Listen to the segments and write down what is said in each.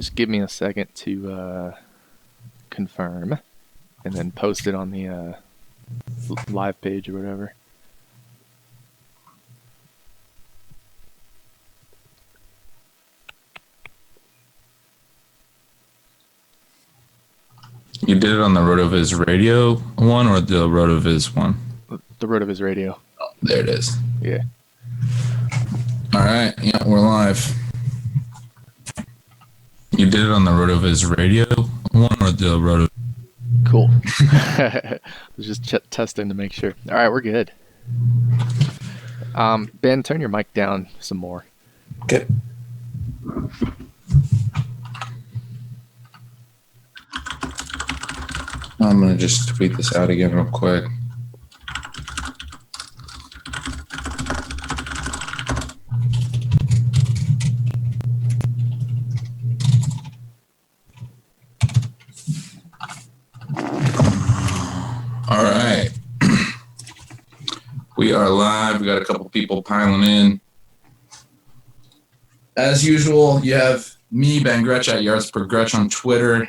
Just give me a second to confirm, and then post it on the live page or whatever. You did it on the RotoViz radio one or the RotoViz one? The RotoViz radio. Oh, there it is. Yeah. All right. Yeah, we're live. You did it on the RotoViz radio one or the Roto? Cool. I was just testing to make sure. All right, we're good. Ben, turn your mic down some more. Okay. I'm going to just tweet this out again real quick. All right. We are live. We got a couple people piling in. As usual, you have me, Ben Gretsch at Yards Per Gretsch on Twitter.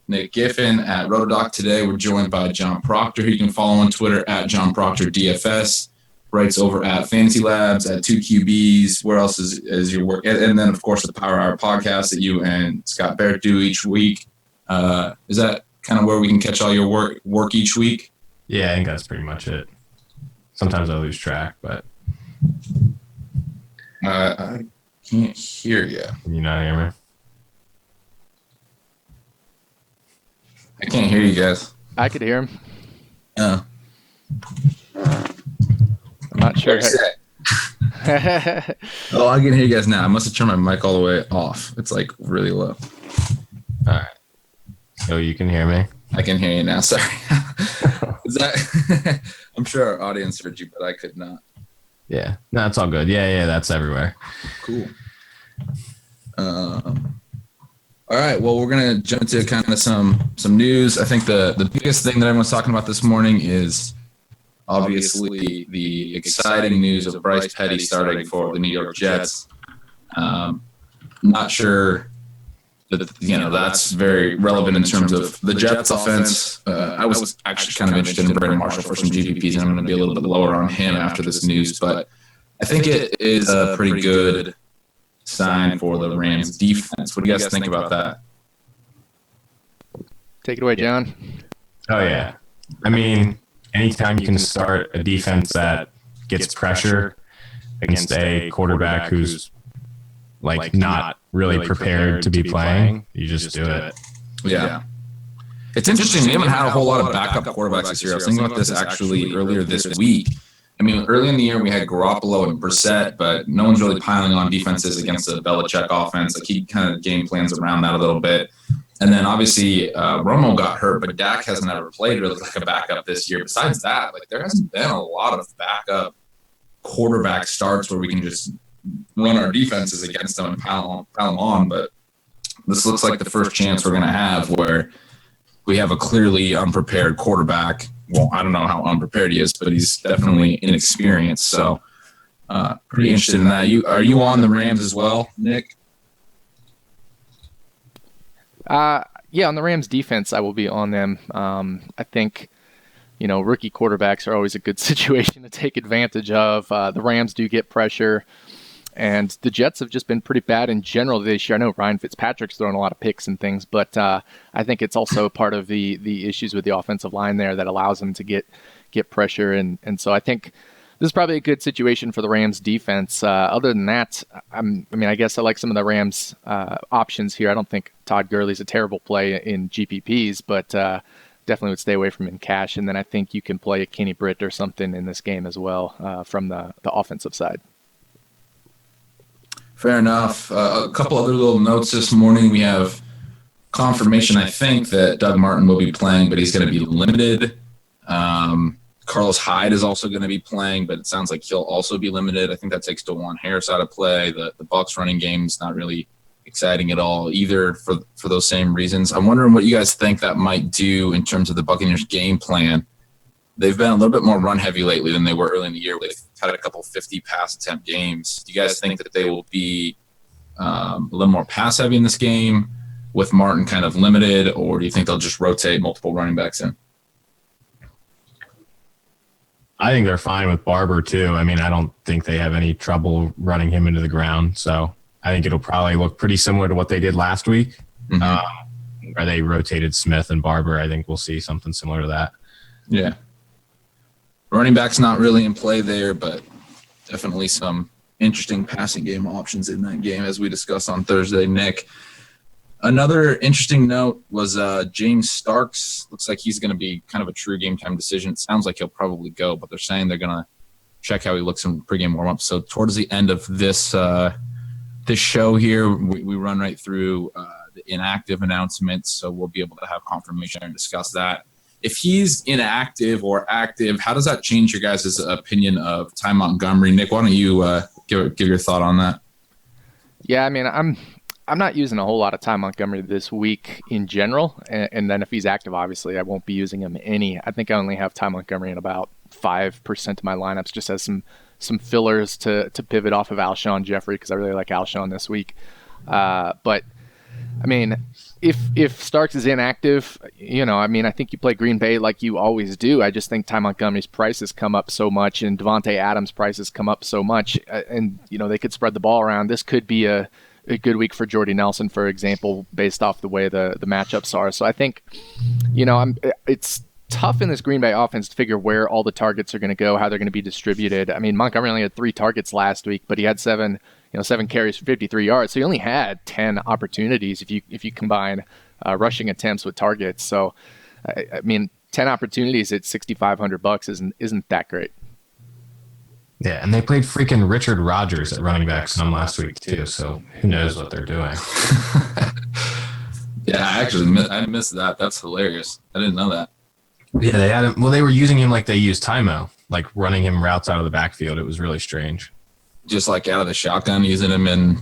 Nick Giffen at RotoDoc today. We're joined by John Proctor, who you can follow on Twitter at John Proctor DFS. Writes over at Fantasy Labs at 2QBs. Where else is your work? And then, of course, the Power Hour podcast that you and Scott Barrett do each week. Is that kind of where we can catch all your work each week? Yeah, I think that's pretty much it. Sometimes I lose track, but I can't hear you. Can you not hear me? I can't hear you guys. I could hear him. Oh. I'm not sure. Oh, I can hear you guys now. I must have turned my mic all the way off. It's like really low. All right. So you can hear me? I can hear you now. Sorry. Is that? I'm sure our audience heard you, but I could not. Yeah. No, it's all good. Yeah, that's everywhere. Cool. All right. Well, we're going to jump to kind of some news. I think the biggest thing that everyone's talking about this morning is obviously the exciting news of Bryce Petty starting for the New York Jets. Not sure that, that's very relevant in terms of the Jets offense. I was actually kind of interested in Brandon Marshall for some GPPs, and I'm going to be a little bit lower on him after this news. But I think it is a pretty good sign for the Rams defense. What do you guys think about that? Take it away, John. Oh, yeah. I mean, anytime you can start a defense that gets pressure against a quarterback who's like not really prepared to be playing, you just do it. Yeah. It's interesting. They haven't had a whole lot of backup quarterbacks this year. I was thinking about this actually earlier this week. I mean, early in the year, we had Garoppolo and Brissett, but no one's really piling on defenses against the Belichick offense. Like, he kind of game plans around that a little bit. And then, obviously, Romo got hurt, but Dak hasn't ever played really like a backup this year. Besides that, like, there hasn't been a lot of backup quarterback starts where we can just run our defenses against them and pile them on. But this looks like the first chance we're going to have where we have a clearly unprepared quarterback. Well, I don't know how unprepared he is, but he's definitely inexperienced. So pretty interested in that. Are you on the Rams as well, Nick? Yeah, on the Rams defense, I will be on them. I think, rookie quarterbacks are always a good situation to take advantage of. The Rams do get pressure, and the Jets have just been pretty bad in general this year. I know Ryan Fitzpatrick's thrown a lot of picks and things, but I think it's also part of the issues with the offensive line there that allows them to get pressure. And so I think this is probably a good situation for the Rams defense. Other than that, I guess I like some of the Rams options here. I don't think Todd Gurley's a terrible play in GPPs, but definitely would stay away from him in cash. And then I think you can play a Kenny Britt or something in this game as well from the offensive side. Fair enough. A couple other little notes this morning. We have confirmation, I think, that Doug Martin will be playing, but he's going to be limited. Carlos Hyde is also going to be playing, but it sounds like he'll also be limited. I think that takes DeJuan Harris out of play. The Bucs running game is not really exciting at all either for those same reasons. I'm wondering what you guys think that might do in terms of the Buccaneers game plan. They've been a little bit more run heavy lately than they were early in the year. They've had a couple 50 pass attempt games. Do you guys think that they will be a little more pass heavy in this game with Martin kind of limited, or do you think they'll just rotate multiple running backs in? I think they're fine with Barber too. I mean, I don't think they have any trouble running him into the ground. So I think it'll probably look pretty similar to what they did last week, where they rotated Smith and Barber. I think we'll see something similar to that. Yeah. Running back's not really in play there, but definitely some interesting passing game options in that game, as we discussed on Thursday, Nick. Another interesting note was James Starks. Looks like he's going to be kind of a true game time decision. It sounds like he'll probably go, but they're saying they're going to check how he looks in pregame warm-up. So towards the end of this this show here, we run right through the inactive announcements, so we'll be able to have confirmation and discuss that. If he's inactive or active, how does that change your guys' opinion of Ty Montgomery? Nick, why don't you give your thought on that? Yeah, I mean, I'm not using a whole lot of Ty Montgomery this week in general, and then if he's active, obviously, I won't be using him any. I think I only have Ty Montgomery in about 5% of my lineups, just as some fillers to pivot off of Alshon Jeffrey, because I really like Alshon this week. But I mean, if Starks is inactive, I mean, I think you play Green Bay like you always do. I just think Ty Montgomery's prices come up so much, and Devontae Adams' prices come up so much, and they could spread the ball around. This could be a good week for Jordy Nelson, for example, based off the way the matchups are. So I think, it's tough in this Green Bay offense to figure where all the targets are going to go, how they're going to be distributed. I mean, Montgomery only had 3 targets last week, but he had 7 carries for 53 yards. So he only had 10 opportunities if you combine rushing attempts with targets. So I mean, 10 opportunities at $6,500 isn't that great. Yeah, and they played freaking Richard Rodgers at running back some last week too, so who knows what they're doing. Yeah, I missed that. That's hilarious. I didn't know that. Yeah, they had him. Well, they were using him like they used Tymo, like running him routes out of the backfield. It was really strange. Just like out of the shotgun, using him in.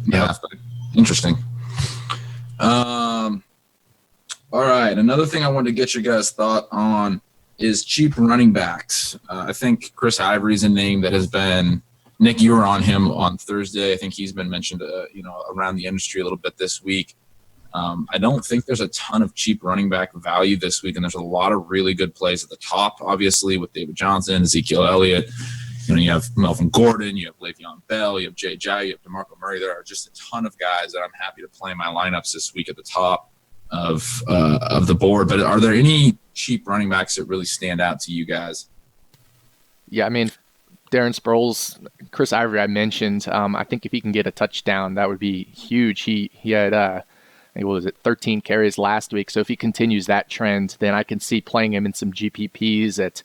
Yeah, interesting. All right, another thing I wanted to get your guys' thought on is cheap running backs. I think Chris Ivory's a name that has been – Nick, you were on him on Thursday. I think he's been mentioned around the industry a little bit this week. I don't think there's a ton of cheap running back value this week, and there's a lot of really good plays at the top, obviously, with David Johnson, Ezekiel Elliott. You have Melvin Gordon, you have Le'Veon Bell, you have Jay Jay, you have DeMarco Murray. There are just a ton of guys that I'm happy to play in my lineups this week at the top of the board. But are there any cheap running backs that really stand out to you guys? Yeah, I mean, Darren Sproles, Chris Ivory I mentioned. I think if he can get a touchdown, that would be huge. He had, I think, 13 carries last week. So if he continues that trend, then I can see playing him in some GPPs at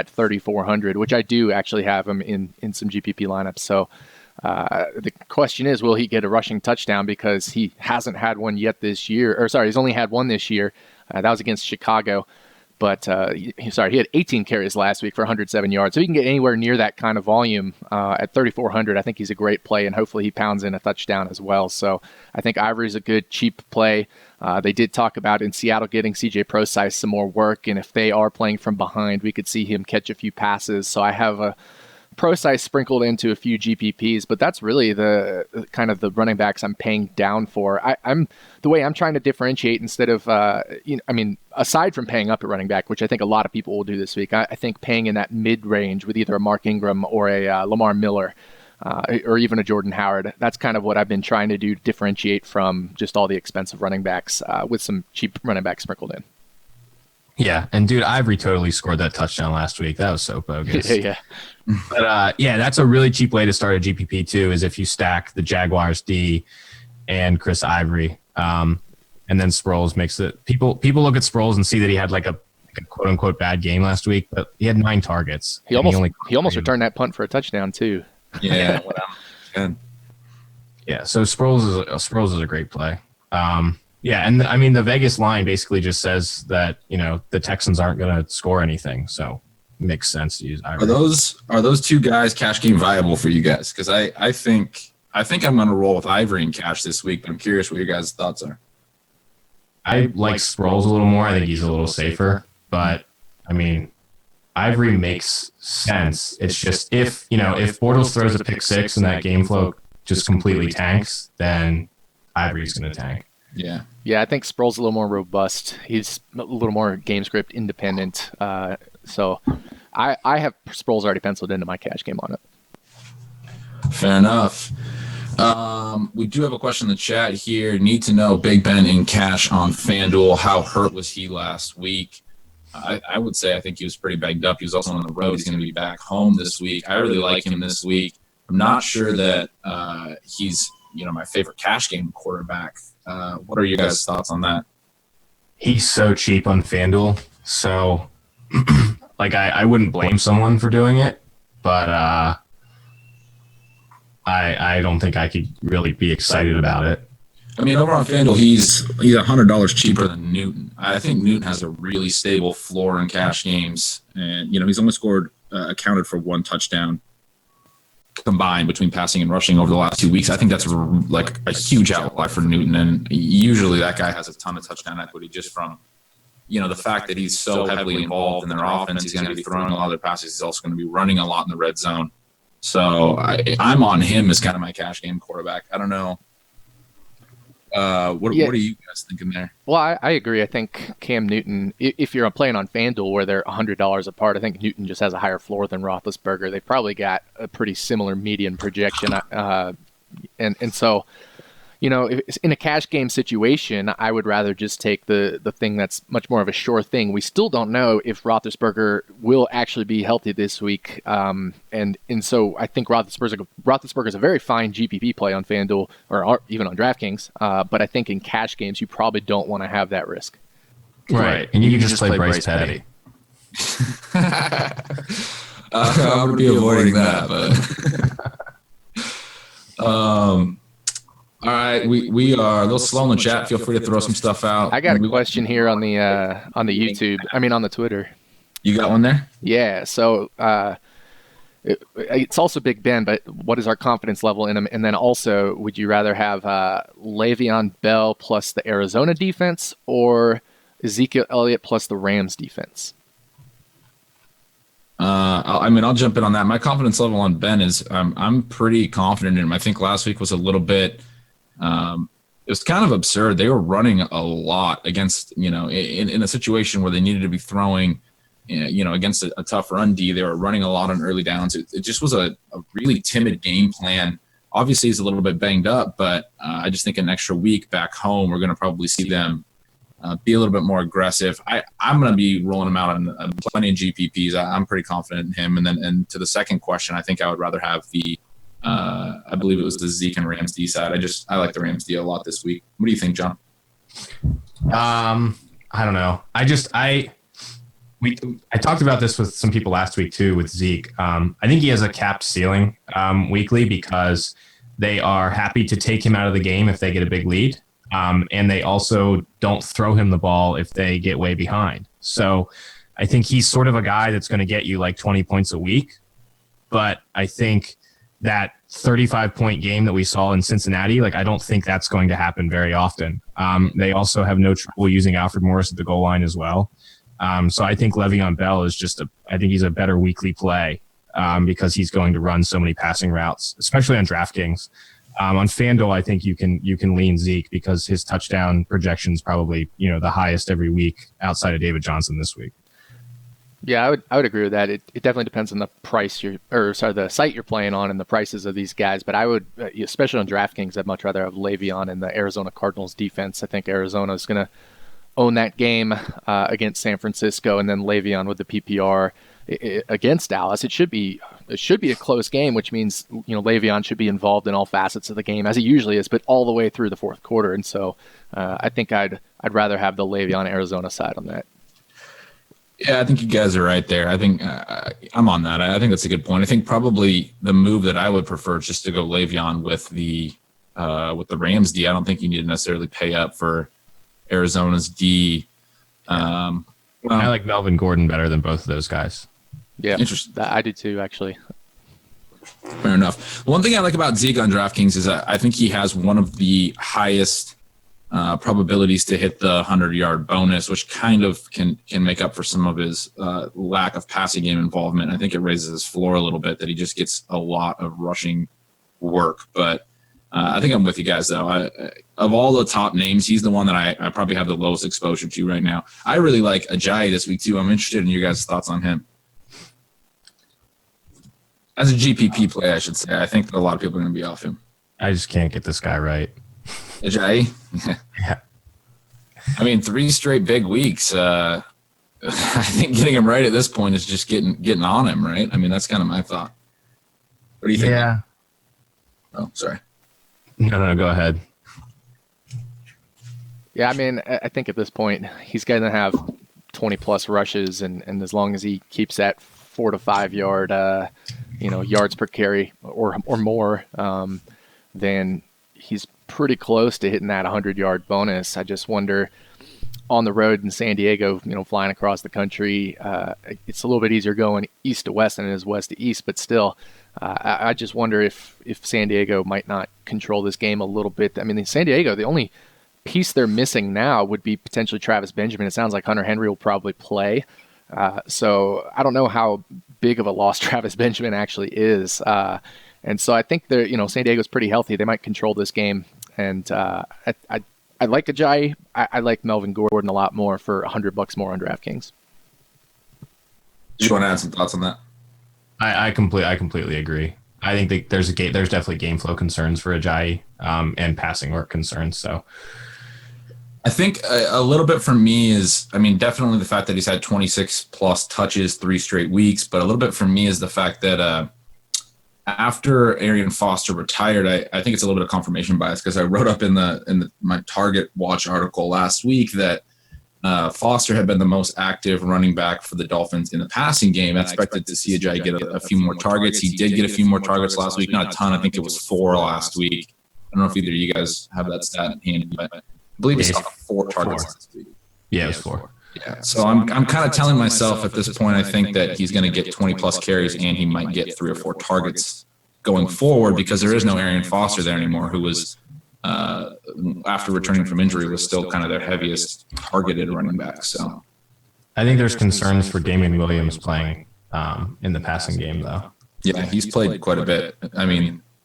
3,400, which I do actually have him in some GPP lineups. So the question is, will he get a rushing touchdown, because he hasn't had one yet this year. Or sorry, he's only had one this year. That was against Chicago. But he had 18 carries last week for 107 yards. So he can get anywhere near that kind of volume at 3,400. I think he's a great play, and hopefully he pounds in a touchdown as well. So I think Ivory's a good cheap play. They did talk about in Seattle getting CJ Prosise some more work, and if they are playing from behind, we could see him catch a few passes. So I have a Prosise sprinkled into a few GPPs, but that's really the kind of the running backs I'm paying down for. I'm the way I'm trying to differentiate, instead of aside from paying up at running back, which I think a lot of people will do this week, I think paying in that mid range with either a Mark Ingram or a Lamar Miller, or even a Jordan Howard. That's kind of what I've been trying to do to differentiate from just all the expensive running backs, with some cheap running backs sprinkled in. Yeah, and dude, Ivory totally scored that touchdown last week. That was so bogus. Yeah. But that's a really cheap way to start a GPP too, is if you stack the Jaguars D and Chris Ivory, and then Sproles makes it. People look at Sproles and see that he had like a quote unquote bad game last week, but he had 9 targets. He almost returned that punt for a touchdown too. Yeah, good. Yeah, so Sproles is a great play. Yeah, and I mean the Vegas line basically just says that the Texans aren't going to score anything, so it makes sense to use Ivory. Are those two guys cash game viable for you guys? Because I think I'm going to roll with Ivory in cash this week, but I'm curious what your guys' thoughts are. I like Sproles a little more. I think he's a little safer, but I mean Ivory makes sense. It's just if Bortles throws a pick six and that game flow just completely tanks, then Ivory's going to tank. Yeah. Yeah, I think Sproul's a little more robust. He's a little more game script independent. So I have Sproul's already penciled into my cash game on it. Fair enough. We do have a question in the chat here. Need to know Big Ben in cash on FanDuel. How hurt was he last week? I would say I think he was pretty banged up. He was also on the road. He's going to be back home this week. I really like him this week. I'm not sure that he's my favorite cash game quarterback. What are you guys' thoughts on that? He's so cheap on FanDuel. So, I wouldn't blame someone for doing it, but I don't think I could really be excited about it. I mean, over on FanDuel, he's $100 cheaper than Newton. I think Newton has a really stable floor in cash games, and he's only accounted for 1 touchdown combined between passing and rushing over the last 2 weeks. I think that's like a huge outlier for Newton, and usually that guy has a ton of touchdown equity just from the fact that he's so heavily involved in their offense. He's going to be throwing a lot of their passes. He's also going to be running a lot in the red zone. So I'm on him as kind of my cash game quarterback. I don't know. What are you guys thinking there? Well, I agree. I think Cam Newton, if you're playing on FanDuel where they're $100 apart, I think Newton just has a higher floor than Roethlisberger. They probably got a pretty similar median projection. And so, if in a cash game situation, I would rather just take the thing that's much more of a sure thing. We still don't know if Roethlisberger will actually be healthy this week. And so I think Roethlisberger is a very fine GPP play on FanDuel or even on DraftKings. But I think in cash games, you probably don't want to have that risk. Right. And you can just play Bryce Petty. I would be avoiding that, but all right, we are a little slow in the chat. Feel free to throw some stuff out. I got a question here on the YouTube. I mean, on the Twitter. You got one there? Yeah. So it's also Big Ben, but what is our confidence level in him? And then also, would you rather have Le'Veon Bell plus the Arizona defense or Ezekiel Elliott plus the Rams defense? I'll jump in on that. My confidence level on Ben is I'm pretty confident in him. I think last week was a little bit. It was kind of absurd. They were running a lot against, in a situation where they needed to be throwing, against a tough run D. They were running a lot on early downs. It just was a really timid game plan. Obviously, he's a little bit banged up, but I just think an extra week back home, we're going to probably see them be a little bit more aggressive. I'm going to be rolling him out on plenty of GPPs. I'm pretty confident in him. And to the second question, I think I would rather have I believe it was the Zeke and Rams D side. I like the Rams D a lot this week. What do you think, John? I don't know. I talked about this with some people last week too with Zeke. I think he has a capped ceiling weekly because they are happy to take him out of the game if they get a big lead. And they also don't throw him the ball if they get way behind. So I think he's sort of a guy that's going to get you like 20 points a week. But I think that 35-point game that we saw in Cincinnati, I don't think that's going to happen very often. They also have no trouble using Alfred Morris at the goal line as well. So I think Le'Veon Bell is I think he's a better weekly play because he's going to run so many passing routes, especially on DraftKings. On FanDuel, I think you can lean Zeke because his touchdown projection is probably the highest every week outside of David Johnson this week. Yeah, I would agree with that. It definitely depends on the price the site you're playing on and the prices of these guys. But I would, especially on DraftKings, I'd much rather have Le'Veon and the Arizona Cardinals defense. I think Arizona is going to own that game against San Francisco, and then Le'Veon with the PPR against Dallas. It should be a close game, which means Le'Veon should be involved in all facets of the game as he usually is, but all the way through the fourth quarter. And so I think I'd rather have the Le'Veon Arizona side on that. Yeah, I think you guys are right there. I think I'm on that. I think that's a good point. I think probably the move that I would prefer is just to go Le'Veon with the Rams D. I don't think you need to necessarily pay up for Arizona's D. I like Melvin Gordon better than both of those guys. Yeah, interesting. I do too, actually. Fair enough. One thing I like about Zeke on DraftKings is I think he has one of the highest probabilities to hit the 100-yard bonus, which kind of can make up for some of his lack of passing game involvement. I think it raises his floor a little bit that he just gets a lot of rushing work. But I think I'm with you guys, though. Of all the top names, he's the one that I probably have the lowest exposure to right now. I really like Ajayi this week, too. I'm interested in your guys' thoughts on him. As a GPP play, I should say. I think that a lot of people are going to be off him. I just can't get this guy right. Ajayi? Yeah. I mean, 3 straight big weeks. I think getting him right at this point is just getting on him, right? I mean, that's kind of my thought. What do you think? Yeah. Oh, sorry. No, go ahead. Yeah, I mean, I think at this point he's going to have 20 plus rushes, and as long as he keeps that 4 to 5 yard, yards per carry or more, then he's pretty close to hitting that 100-yard bonus. I just wonder on the road in San Diego, flying across the country, it's a little bit easier going east to west than it is west to east, but still. I just wonder if San Diego might not control this game a little bit. I mean, in San Diego, the only piece they're missing now would be potentially Travis Benjamin. It sounds like Hunter Henry will probably play. So I don't know how big of a loss Travis Benjamin actually is. And so I think they're, San Diego's pretty healthy. They might control this game. And I like Ajayi. I like Melvin Gordon a lot more for $100 more on DraftKings. Do you want to add some thoughts on that? I completely agree. I think there's definitely game flow concerns for Ajayi and passing work concerns. So I think a little bit for me is, definitely the fact that he's had 26 plus touches 3 straight weeks, but a little bit for me is the fact that after Arian Foster retired, I think it's a little bit of confirmation bias because I wrote up in my Target Watch article last week that Foster had been the most active running back for the Dolphins in the passing game. I expected to see Ajayi get a few more targets. He did get a few more targets last week, not a ton. I think it was 4 last week. I don't know if either of you guys have that stat in hand, but I believe he saw 4 targets last week. Yeah, it was 4. Yeah, so I'm kind of telling myself at this point, I think that he's going to get 20 plus carries and he might get 3 or 4 targets going forward because there is no Arian Foster there anymore, who was after returning from injury was still kind of their heaviest targeted running back. So I think there's concerns for Damian Williams playing in the passing game, though. Yeah, he's played quite a bit.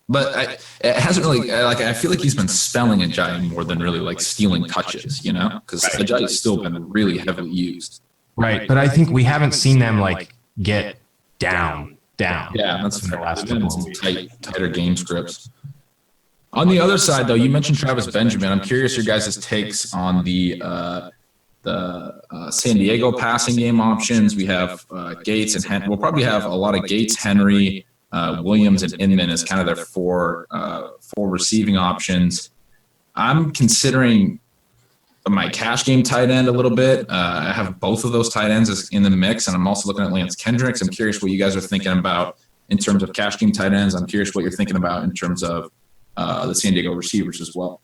But it hasn't really I feel like he's been spelling Ajayi more than really stealing touches, because Ajayi's still been really heavily used. Right, but I think we haven't seen them get down. Yeah, that's fair. Last tighter game scripts. On the other side, though, you mentioned Travis Benjamin. I'm curious your guys' takes on the San Diego passing game options. We have Gates and Henry. We'll probably have a lot of Gates, Henry, Williams, and Inman as kind of their four receiving options. I'm considering my cash game tight end a little bit. I have both of those tight ends in the mix, and I'm also looking at Lance Kendricks. I'm curious what you guys are thinking about in terms of cash game tight ends. I'm curious what you're thinking about in terms of the San Diego receivers as well.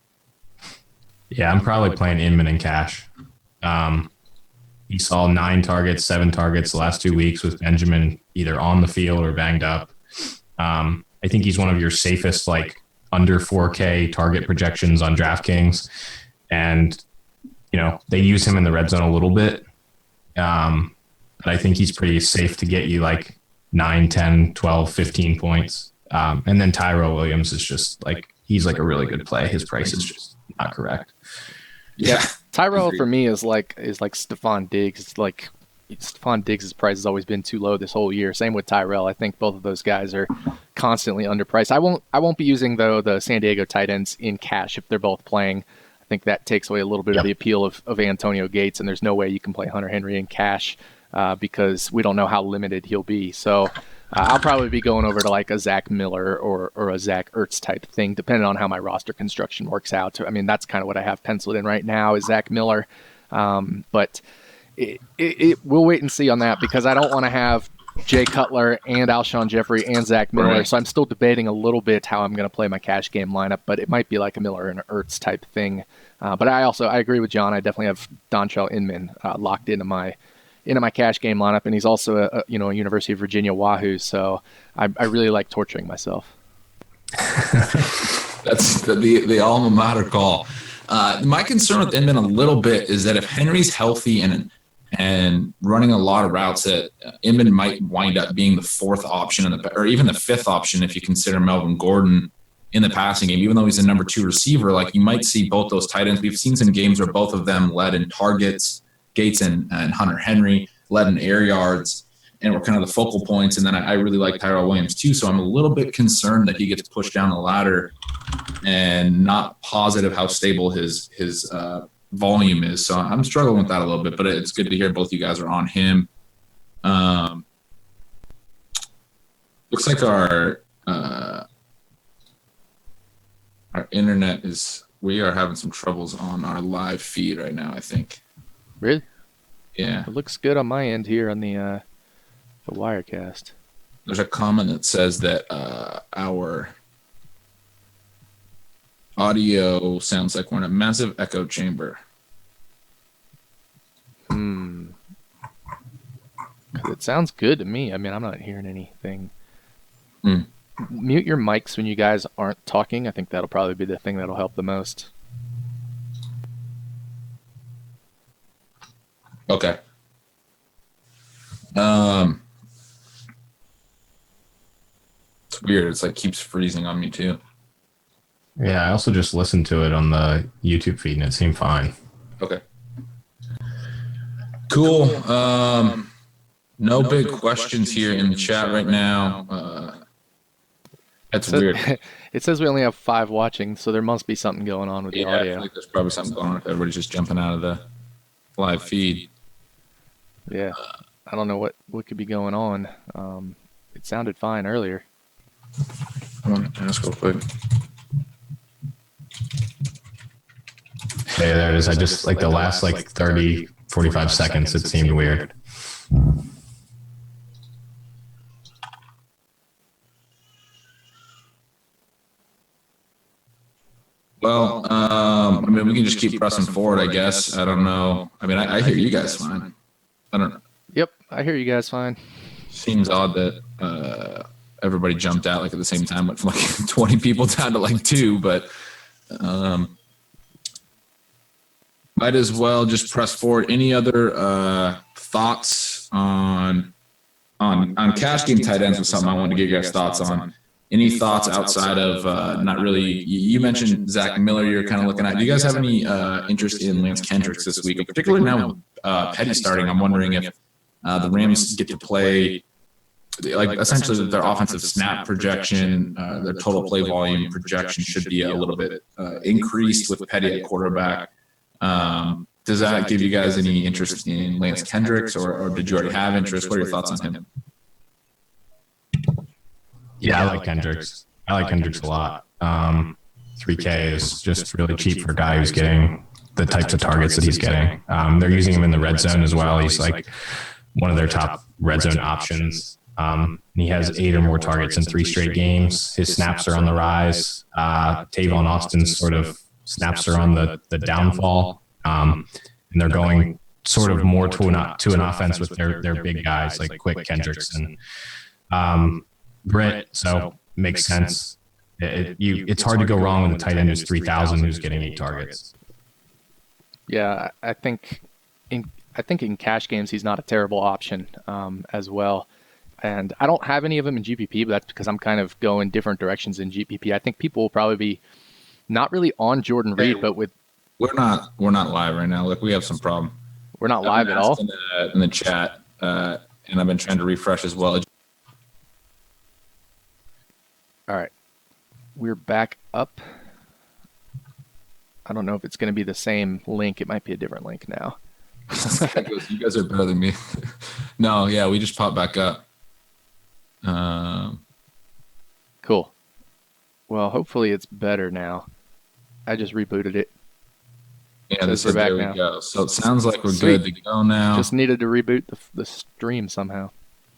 Yeah, I'm probably playing Inman in cash. He saw 9 targets, 7 targets the last 2 weeks with Benjamin either on the field or banged up. I think he's one of your safest, under 4K target projections on DraftKings. And, they use him in the red zone a little bit. But I think he's pretty safe to get you 9, 10, 12, 15 points. And then Tyrell Williams is just he's a really good play. His price is just not correct. Yeah. Tyrell for me is like Stephon Diggs. It's Stephon Diggs' price has always been too low this whole year. Same with Tyrell. I think both of those guys are constantly underpriced. I won't be using the San Diego tight ends in cash if they're both playing. I think that takes away a little bit of the appeal of Antonio Gates, and there's no way you can play Hunter Henry in cash because we don't know how limited he'll be. So I'll probably be going over to a Zach Miller or a Zach Ertz type thing, depending on how my roster construction works out. That's kind of what I have penciled in right now is Zach Miller. But we'll wait and see on that because I don't want to have Jay Cutler and Alshon Jeffrey and Zach Miller. Right. So I'm still debating a little bit how I'm going to play my cash game lineup, but it might be like a Miller and an Ertz type thing. But I agree with John. I definitely have Dontrell Inman locked into my cash game lineup, and he's also a University of Virginia Wahoo, so I really like torturing myself. That's the alma mater call. My concern with Inman a little bit is that if Henry's healthy and running a lot of routes, that Inman might wind up being the 4th option or even the 5th option if you consider Melvin Gordon in the passing game, even though he's a number 2 receiver. Like, you might see both those tight ends. We've seen some games where both of them led in targets. Gates and Hunter Henry led in air yards and were kind of the focal points. And then I really like Tyrell Williams too. So I'm a little bit concerned that he gets pushed down the ladder and not positive how stable his volume is. So I'm struggling with that a little bit, but it's good to hear both you guys are on him. Looks like our internet we are having some troubles on our live feed right now, I think. Really? Yeah. It looks good on my end here on the Wirecast. There's a comment that says that our audio sounds like we're in a massive echo chamber. It sounds good to me. I mean, I'm not hearing anything. Mute your mics when you guys aren't talking. I think that'll probably be the thing that'll help the most. Okay. It's weird. It's like keeps freezing on me too. Yeah, I also just listened to it on the YouTube feed and it seemed fine. Okay. Cool. No big questions here in the chat right now. That's weird. It says we only have 5 watching, so there must be something going on with the audio. I feel like there's probably something going on if everybody's just jumping out of the live feed. Yeah. I don't know what could be going on. It sounded fine earlier. I want to ask real quick. Hey, there it is. I just, like, the last, 30, 45 seconds, it seemed weird. Well, I mean, we can just keep pressing forward, I guess. I don't know. I mean, I hear you guys fine. I don't know. Yep, I hear you guys fine. Seems odd that everybody jumped out like at the same time, went from like 20 people down to like 2, but might as well just press forward. Any other thoughts on cash game tight ends was something I wanted to get you guys thoughts on. Any thoughts outside of not really? You mentioned Zach Miller. You're kind of looking at. Do you guys have any interest in Lance Kendricks this week, particularly now with Petty starting? I'm wondering if the Rams get to play, like essentially their offensive snap projection, their total play volume projection should be a little bit increased with Petty at quarterback. Does that give you guys any interest in Lance Kendricks, or did you already have interest? What are your thoughts on him? Yeah, I like Kendricks. I like Kendricks a lot. 3K is just really cheap for a guy who's getting the types of targets that he's getting. They're using him in the red zone as well. He's like one of their top red zone options. He has 8 or more targets in 3 straight games. His snaps are on the rise. Tavon Austin's sort of snaps are on the downfall. And they're going sort of more to an offense with their big guys like Quick, Kendricks, and Britt, so makes sense. It's hard to go wrong when the tight end is 3,000 who's getting 8 targets. Yeah, I think in cash games he's not a terrible option as well. And I don't have any of them in GPP, but that's because I'm kind of going different directions in GPP. I think people will probably be not really on Jordan Reed, but with we're not live right now. Look, we have some problem. We're not live at all in the chat, and I've been trying to refresh as well. All right, we're back up. I don't know if it's going to be the same link. It might be a different link now. You guys are better than me. No, yeah, we just popped back up. Cool. Well, hopefully it's better now. I just rebooted it. Yeah, there we go. So it sounds like we're good to go now. Just needed to reboot the stream somehow.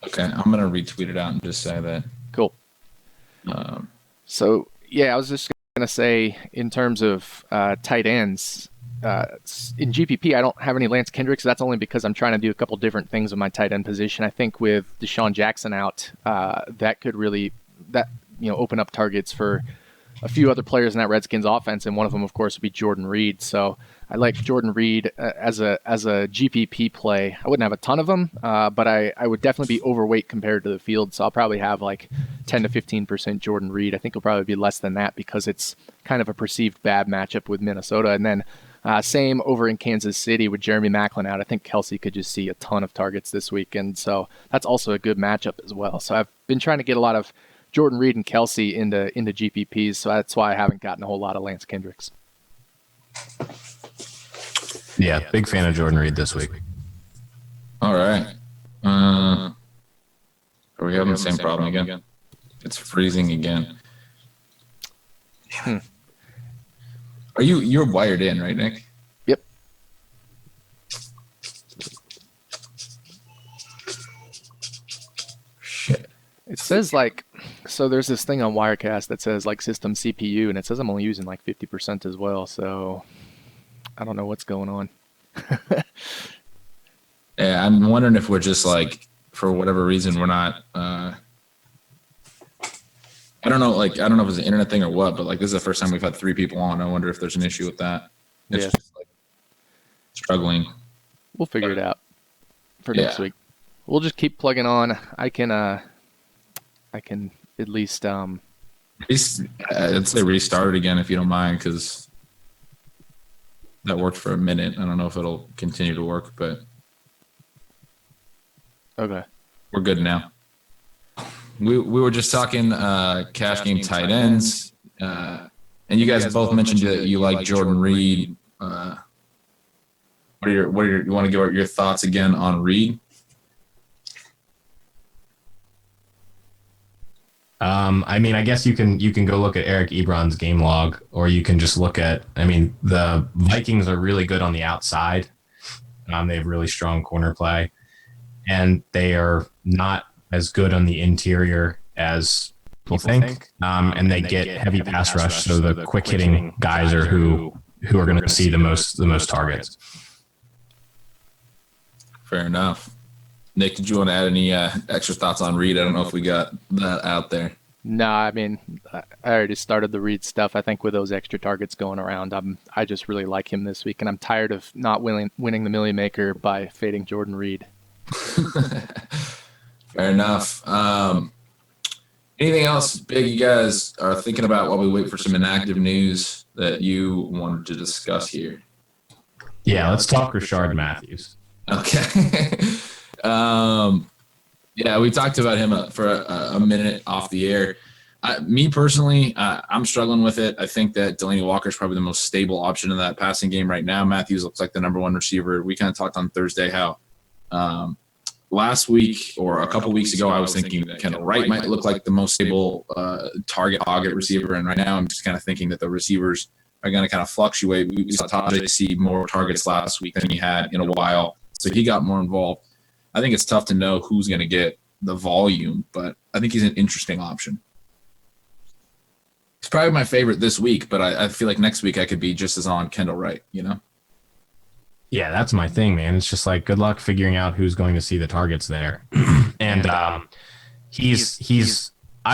Okay, I'm going to retweet it out and just say that. Cool. So, yeah, I was just going to say, in terms of tight ends, in GPP, I don't have any Lance Kendricks. That's only because I'm trying to do a couple different things with my tight end position. I think with Deshaun Jackson out, that could really open up targets for a few other players in that Redskins offense, and one of them, of course, would be Jordan Reed. So I like Jordan Reed as a GPP play. I wouldn't have a ton of them, but I would definitely be overweight compared to the field. So I'll probably have like 10 to 15% Jordan Reed. I think it'll probably be less than that because it's kind of a perceived bad matchup with Minnesota. And then same over in Kansas City with Jeremy Maclin out. I think Kelsey could just see a ton of targets this weekend. So that's also a good matchup as well. So I've been trying to get a lot of Jordan Reed and Kelsey into GPPs. So that's why I haven't gotten a whole lot of Lance Kendricks. Yeah, big fan of Jordan Reed this week. All right. Are we having the same problem again? It's freezing again. You're wired in, right, Nick? Yep. Shit. It says so there's this thing on Wirecast that says system CPU, and it says I'm only using 50% as well. So I don't know what's going on. Yeah, I'm wondering if we're just for whatever reason we're not. I don't know. I don't know if it's an internet thing or what, but this is the first time we've had 3 people on. I wonder if there's an issue with that. It's just struggling. We'll figure it out for next week. We'll just keep plugging on. I can at least I'd say restart it again if you don't mind, because that worked for a minute. I don't know if it'll continue to work, but okay, we're good now. We were just talking cash game tight ends, and you guys both mentioned that you like Jordan Reed. You want to give your thoughts again on Reed? I guess you can go look at Eric Ebron's game log, or you can just look at. The Vikings are really good on the outside. They have really strong corner play, and they are not as good on the interior as people think. And they get heavy pass rush, so the quick hitting guys are who are going to see the most targets. Fair enough. Nick, did you want to add any extra thoughts on Reed? I don't know if we got that out there. No, I already started the Reed stuff. I think with those extra targets going around, I just really like him this week, and I'm tired of not winning the Millie Maker by fading Jordan Reed. Fair enough. Anything else big you guys are thinking about while we wait for some inactive news that you wanted to discuss here? Yeah, let's talk Rashard Matthews. Okay. Yeah, we talked about him for a minute off the air. Me personally, I'm struggling with it. I think that Delaney Walker is probably the most stable option in that passing game right now. Matthews looks like the number 1 receiver. We kind of talked on Thursday how last week or a couple weeks ago, I was thinking that Kendall Wright might look like the most stable target receiver. And right now I'm just kind of thinking that the receivers are going to kind of fluctuate. We saw Tajay see more targets last week than he had in a while. So he got more involved. I think it's tough to know who's going to get the volume, but I think he's an interesting option. He's probably my favorite this week, but I feel like next week I could be just as on Kendall Wright, Yeah, that's my thing, man. It's just good luck figuring out who's going to see the targets there. And I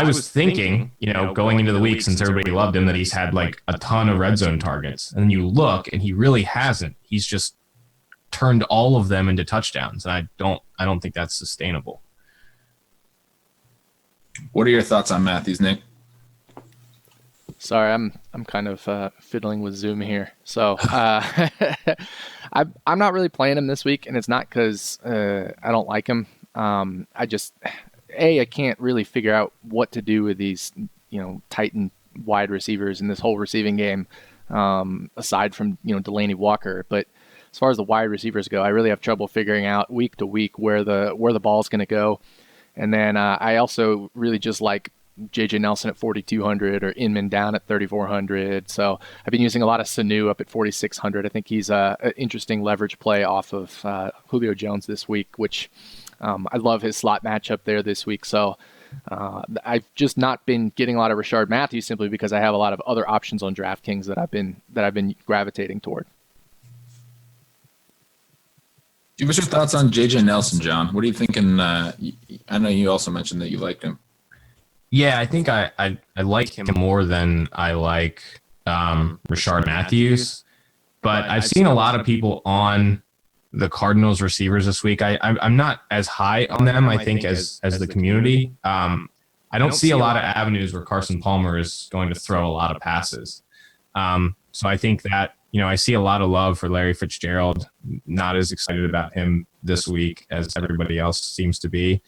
was thinking, going into the week, since everybody loved him, that he's had a ton of red zone targets. And then you look and he really hasn't. He's just turned all of them into touchdowns. And I don't think that's sustainable. What are your thoughts on Matthews, Nick? Sorry, I'm kind of fiddling with Zoom here. So I'm not really playing him this week, and it's not because I don't like him. I can't really figure out what to do with these, Titan wide receivers in this whole receiving game, aside from Delaney Walker. But as far as the wide receivers go, I really have trouble figuring out week to week where the ball's going to go. And then I also really just like JJ Nelson at 4,200 or Inman down at 3,400. So I've been using a lot of Sanu up at 4,600. I think he's an interesting leverage play off of Julio Jones this week, which I love his slot matchup there this week. So I've just not been getting a lot of Rashard Matthews simply because I have a lot of other options on DraftKings that I've been gravitating toward. Give us your thoughts on JJ Nelson, John. What are you thinking? I know you also mentioned that you liked him. Yeah, I think I like him more than I like Rashard Matthews. But I've seen a lot of people on the Cardinals receivers this week. I'm not as high on them, I think, as the community. I don't see a lot of avenues where Carson Palmer is going to throw a lot of passes. So I think that, I see a lot of love for Larry Fitzgerald. Not as excited about him this week as everybody else seems to be.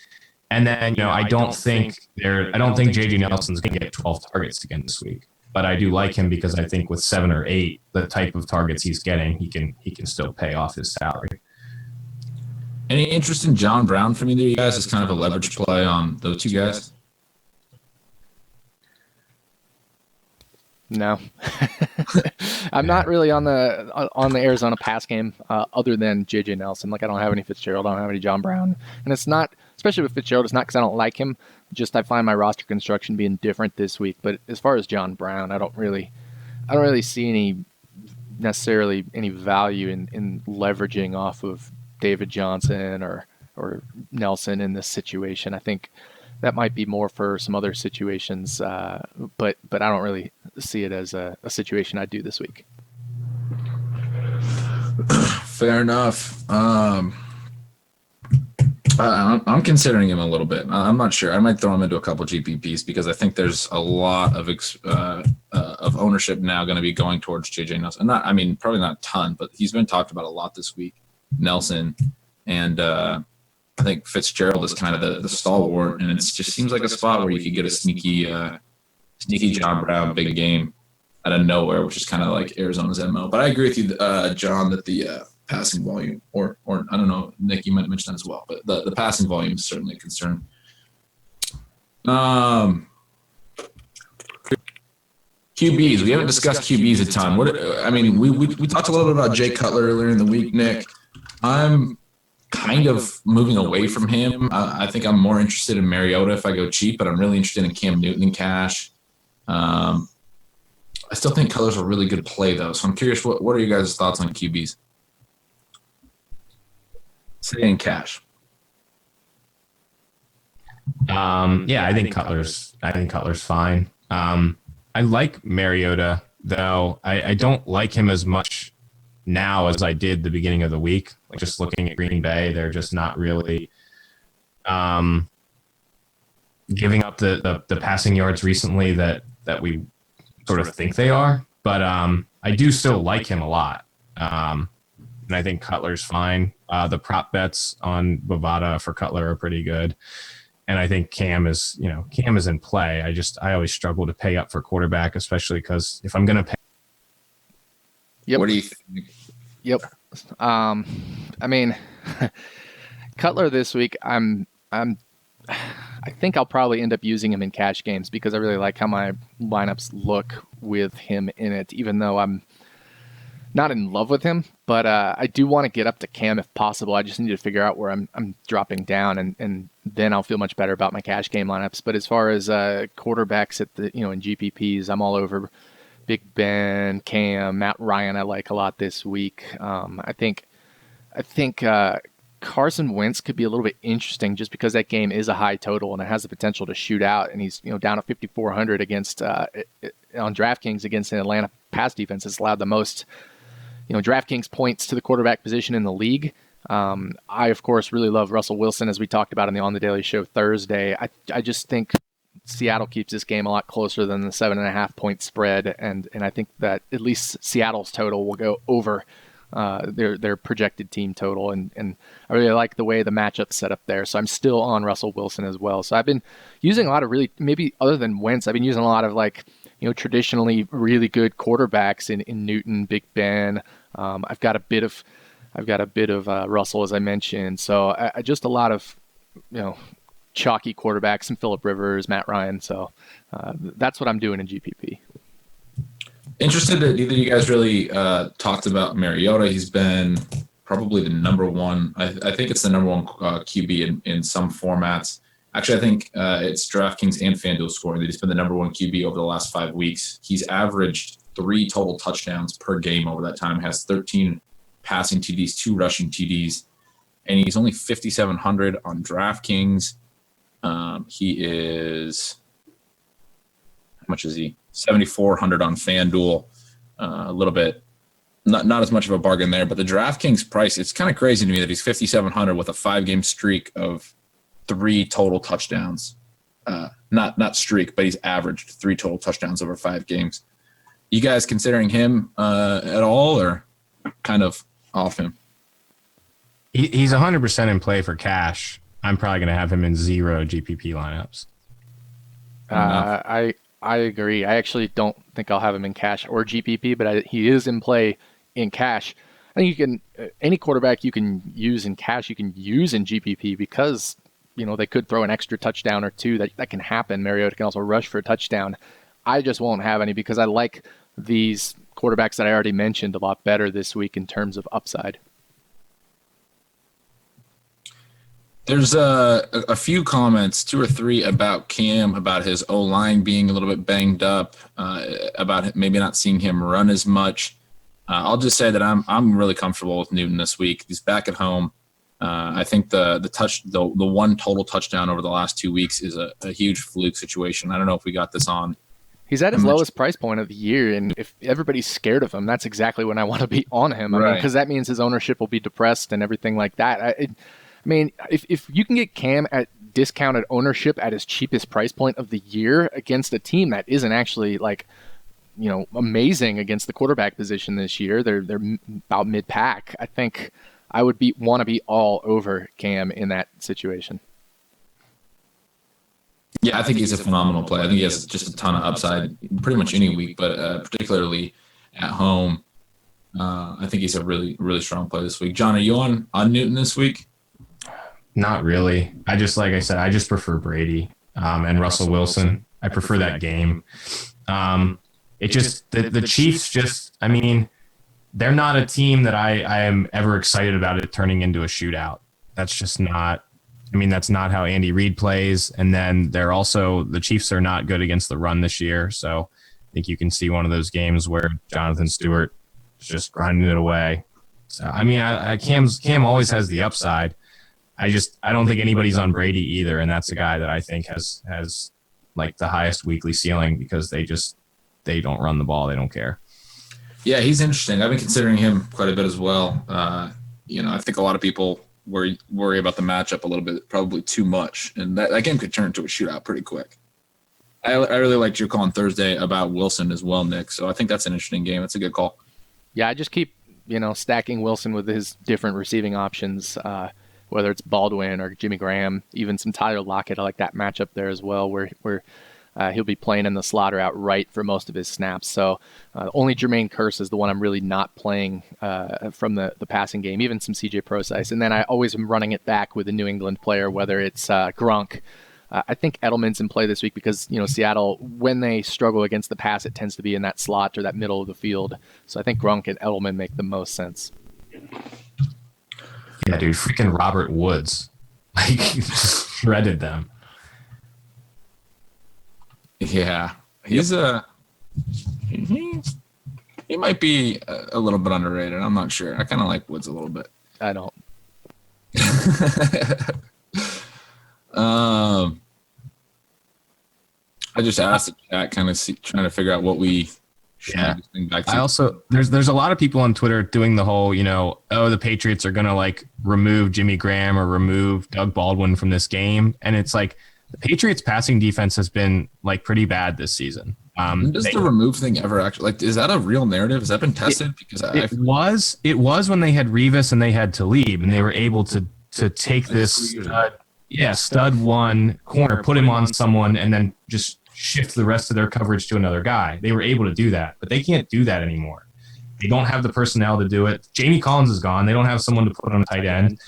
And then, I don't think JJ Nelson's going to get 12 targets again this week. But I do like him because I think with 7 or 8, the type of targets he's getting, he can still pay off his salary. Any interest in John Brown from either of you guys as kind of a leverage play on those two guys? No, I'm not really on the Arizona pass game other than JJ Nelson. Like I don't have any Fitzgerald, I don't have any John Brown, and it's not, especially with Fitzgerald, it's not because I don't like him. Just I find my roster construction being different this week. But as far as John Brown, I don't really see necessarily any value in leveraging off of David Johnson or Nelson in this situation. I think that might be more for some other situations, but I don't really see it as a situation I do this week. Fair enough. I'm considering him a little bit. I'm not sure. I might throw him into a couple GPPs because I think there's a lot of ownership now going to be going towards JJ Nelson. Probably not a ton, but he's been talked about a lot this week. Nelson and I think Fitzgerald is kind of the stalwart, and it just seems like a spot where you could get a sneaky John Brown big game out of nowhere, which is kind of like Arizona's MO. But I agree with you, John, that the passing volume, or I don't know, Nick, you might mention that as well, but the passing volume is certainly a concern. QBs, we haven't discussed QBs a ton. We talked a little bit about Jay Cutler earlier in the week, Nick. I'm kind of moving away from him. I think I'm more interested in Mariota if I go cheap, but I'm really interested in Cam Newton and cash. I still think Cutler's a really good play, though. So I'm curious, what are you guys' thoughts on QBs? Say in cash. I think Cutler's fine. I like Mariota, though. I don't like him as much now as I did the beginning of the week. Like just looking at Green Bay, they're just not really giving up the passing yards recently that we sort of think they are. But I do still like him a lot. And I think Cutler's fine. The prop bets on Bovada for Cutler are pretty good. And I think Cam is in play. I always struggle to pay up for quarterback, especially because if I'm going to pay. Yep. What do you think? Yep. Cutler this week, I think I'll probably end up using him in cash games because I really like how my lineups look with him in it, even though I'm not in love with him. But I do want to get up to Cam if possible. I just need to figure out where I'm dropping down, and then I'll feel much better about my cash game lineups. But as far as quarterbacks at the in GPPs, I'm all over Big Ben, Cam, Matt Ryan. I like a lot this week. I think Carson Wentz could be a little bit interesting just because that game is a high total and it has the potential to shoot out. And he's down at 5,400 against on DraftKings against an Atlanta pass defense that's allowed the most DraftKings points to the quarterback position in the league. I of course really love Russell Wilson, as we talked about on the Daily Show Thursday. I just think Seattle keeps this game a lot closer than the 7.5 point spread, and I think that at least Seattle's total will go over their projected team total, and I really like the way the matchup's set up there. So I'm still on Russell Wilson as well. So I've been using a lot of really, maybe other than Wentz, I've been using a lot of traditionally really good quarterbacks in Newton, Big Ben. I've got a bit of Russell, as I mentioned. So I just a lot of chalky quarterbacks, and Phillip Rivers, Matt Ryan. So that's what I'm doing in GPP. Interested that neither of you guys really talked about Mariota. He's been probably the number one. I think it's the number one QB in some formats. Actually, I think it's DraftKings and FanDuel scoring that he's been the number one QB over the last 5 weeks. He's averaged 3 total touchdowns per game over that time. Has 13 passing TDs, 2 rushing TDs, and he's only 5,700 on DraftKings. He is much is he? 7,400 on FanDuel. A little bit, not as much of a bargain there, but the DraftKings price, it's kind of crazy to me that he's 5,700 with a 5-game streak of 3 total touchdowns. Not streak, but he's averaged 3 total touchdowns over 5 games. You guys considering him at all, or kind of off him? He's 100% in play for cash. I'm probably going to have him in 0 GPP lineups. I agree. I actually don't think I'll have him in cash or GPP, but he is in play in cash. I think you can any quarterback you can use in cash, you can use in GPP because they could throw an extra touchdown or 2. That can happen. Mariota can also rush for a touchdown. I just won't have any because I like these quarterbacks that I already mentioned a lot better this week in terms of upside. There's a few comments, 2 or 3, about Cam, about his O-line being a little bit banged up, about maybe not seeing him run as much. I'll just say that I'm really comfortable with Newton this week. He's back at home. I think the 1 total touchdown over the last 2 weeks is a huge fluke situation. I don't know if we got this on. He's at his lowest price point of the year, and if everybody's scared of him, that's exactly when I want to be on him. I mean, because that means his ownership will be depressed and everything like that. I mean, if you can get Cam at discounted ownership at his cheapest price point of the year against a team that isn't actually amazing against the quarterback position this year, they're about mid-pack. I think I would want to be all over Cam in that situation. Yeah, I think he's a phenomenal play. I think he has just a ton of upside pretty much any week, but particularly at home. I think he's a really, really strong play this week. John, are you on Newton this week? Not really. Like I said, I just prefer Brady and Russell Wilson. I prefer that game. The Chiefs they're not a team that I am ever excited about it turning into a shootout. That's just not, that's not how Andy Reid plays. And then the Chiefs are not good against the run this year. So I think you can see one of those games where Jonathan Stewart is just grinding it away. So, Cam always has the upside. I don't think anybody's on Brady either, and that's a guy that I think has like the highest weekly ceiling because they don't run the ball, they don't care. Yeah, he's interesting. I've been considering him quite a bit as well. I think a lot of people worry about the matchup a little bit, probably too much, and that game could turn into a shootout pretty quick. I really liked your call on Thursday about Wilson as well, Nick. So I think that's an interesting game. That's a good call. Yeah, I just keep stacking Wilson with his different receiving options. Whether it's Baldwin or Jimmy Graham, even some Tyler Lockett. I like that matchup there as well, where he'll be playing in the slot or outright for most of his snaps. So only Jermaine Kearse is the one I'm really not playing from the passing game, even some CJ Prosise. And then I always am running it back with a New England player, whether it's Gronk. I think Edelman's in play this week because, Seattle, when they struggle against the pass, it tends to be in that slot or that middle of the field. So I think Gronk and Edelman make the most sense. Yeah, dude, freaking Robert Woods. Just shredded them. Yeah. He's he might be a little bit underrated. I'm not sure. I kind of like Woods a little bit. I don't. I just asked the chat, kind of trying to figure out what we should be back to. I also there's a lot of people on Twitter doing the whole, the Patriots are gonna remove Jimmy Graham or remove Doug Baldwin from this game, and it's like the Patriots passing defense has been pretty bad this season. Does the remove thing ever actually is that a real narrative? Has that been tested? Because it was when they had Revis and they had Talib, and they were able to take this stud one corner, put him on someone, and then just shift the rest of their coverage to another guy. They were able to do that, but they can't do that anymore. They don't have the personnel to do it. Jamie Collins is gone. They don't have someone to put on a tight end.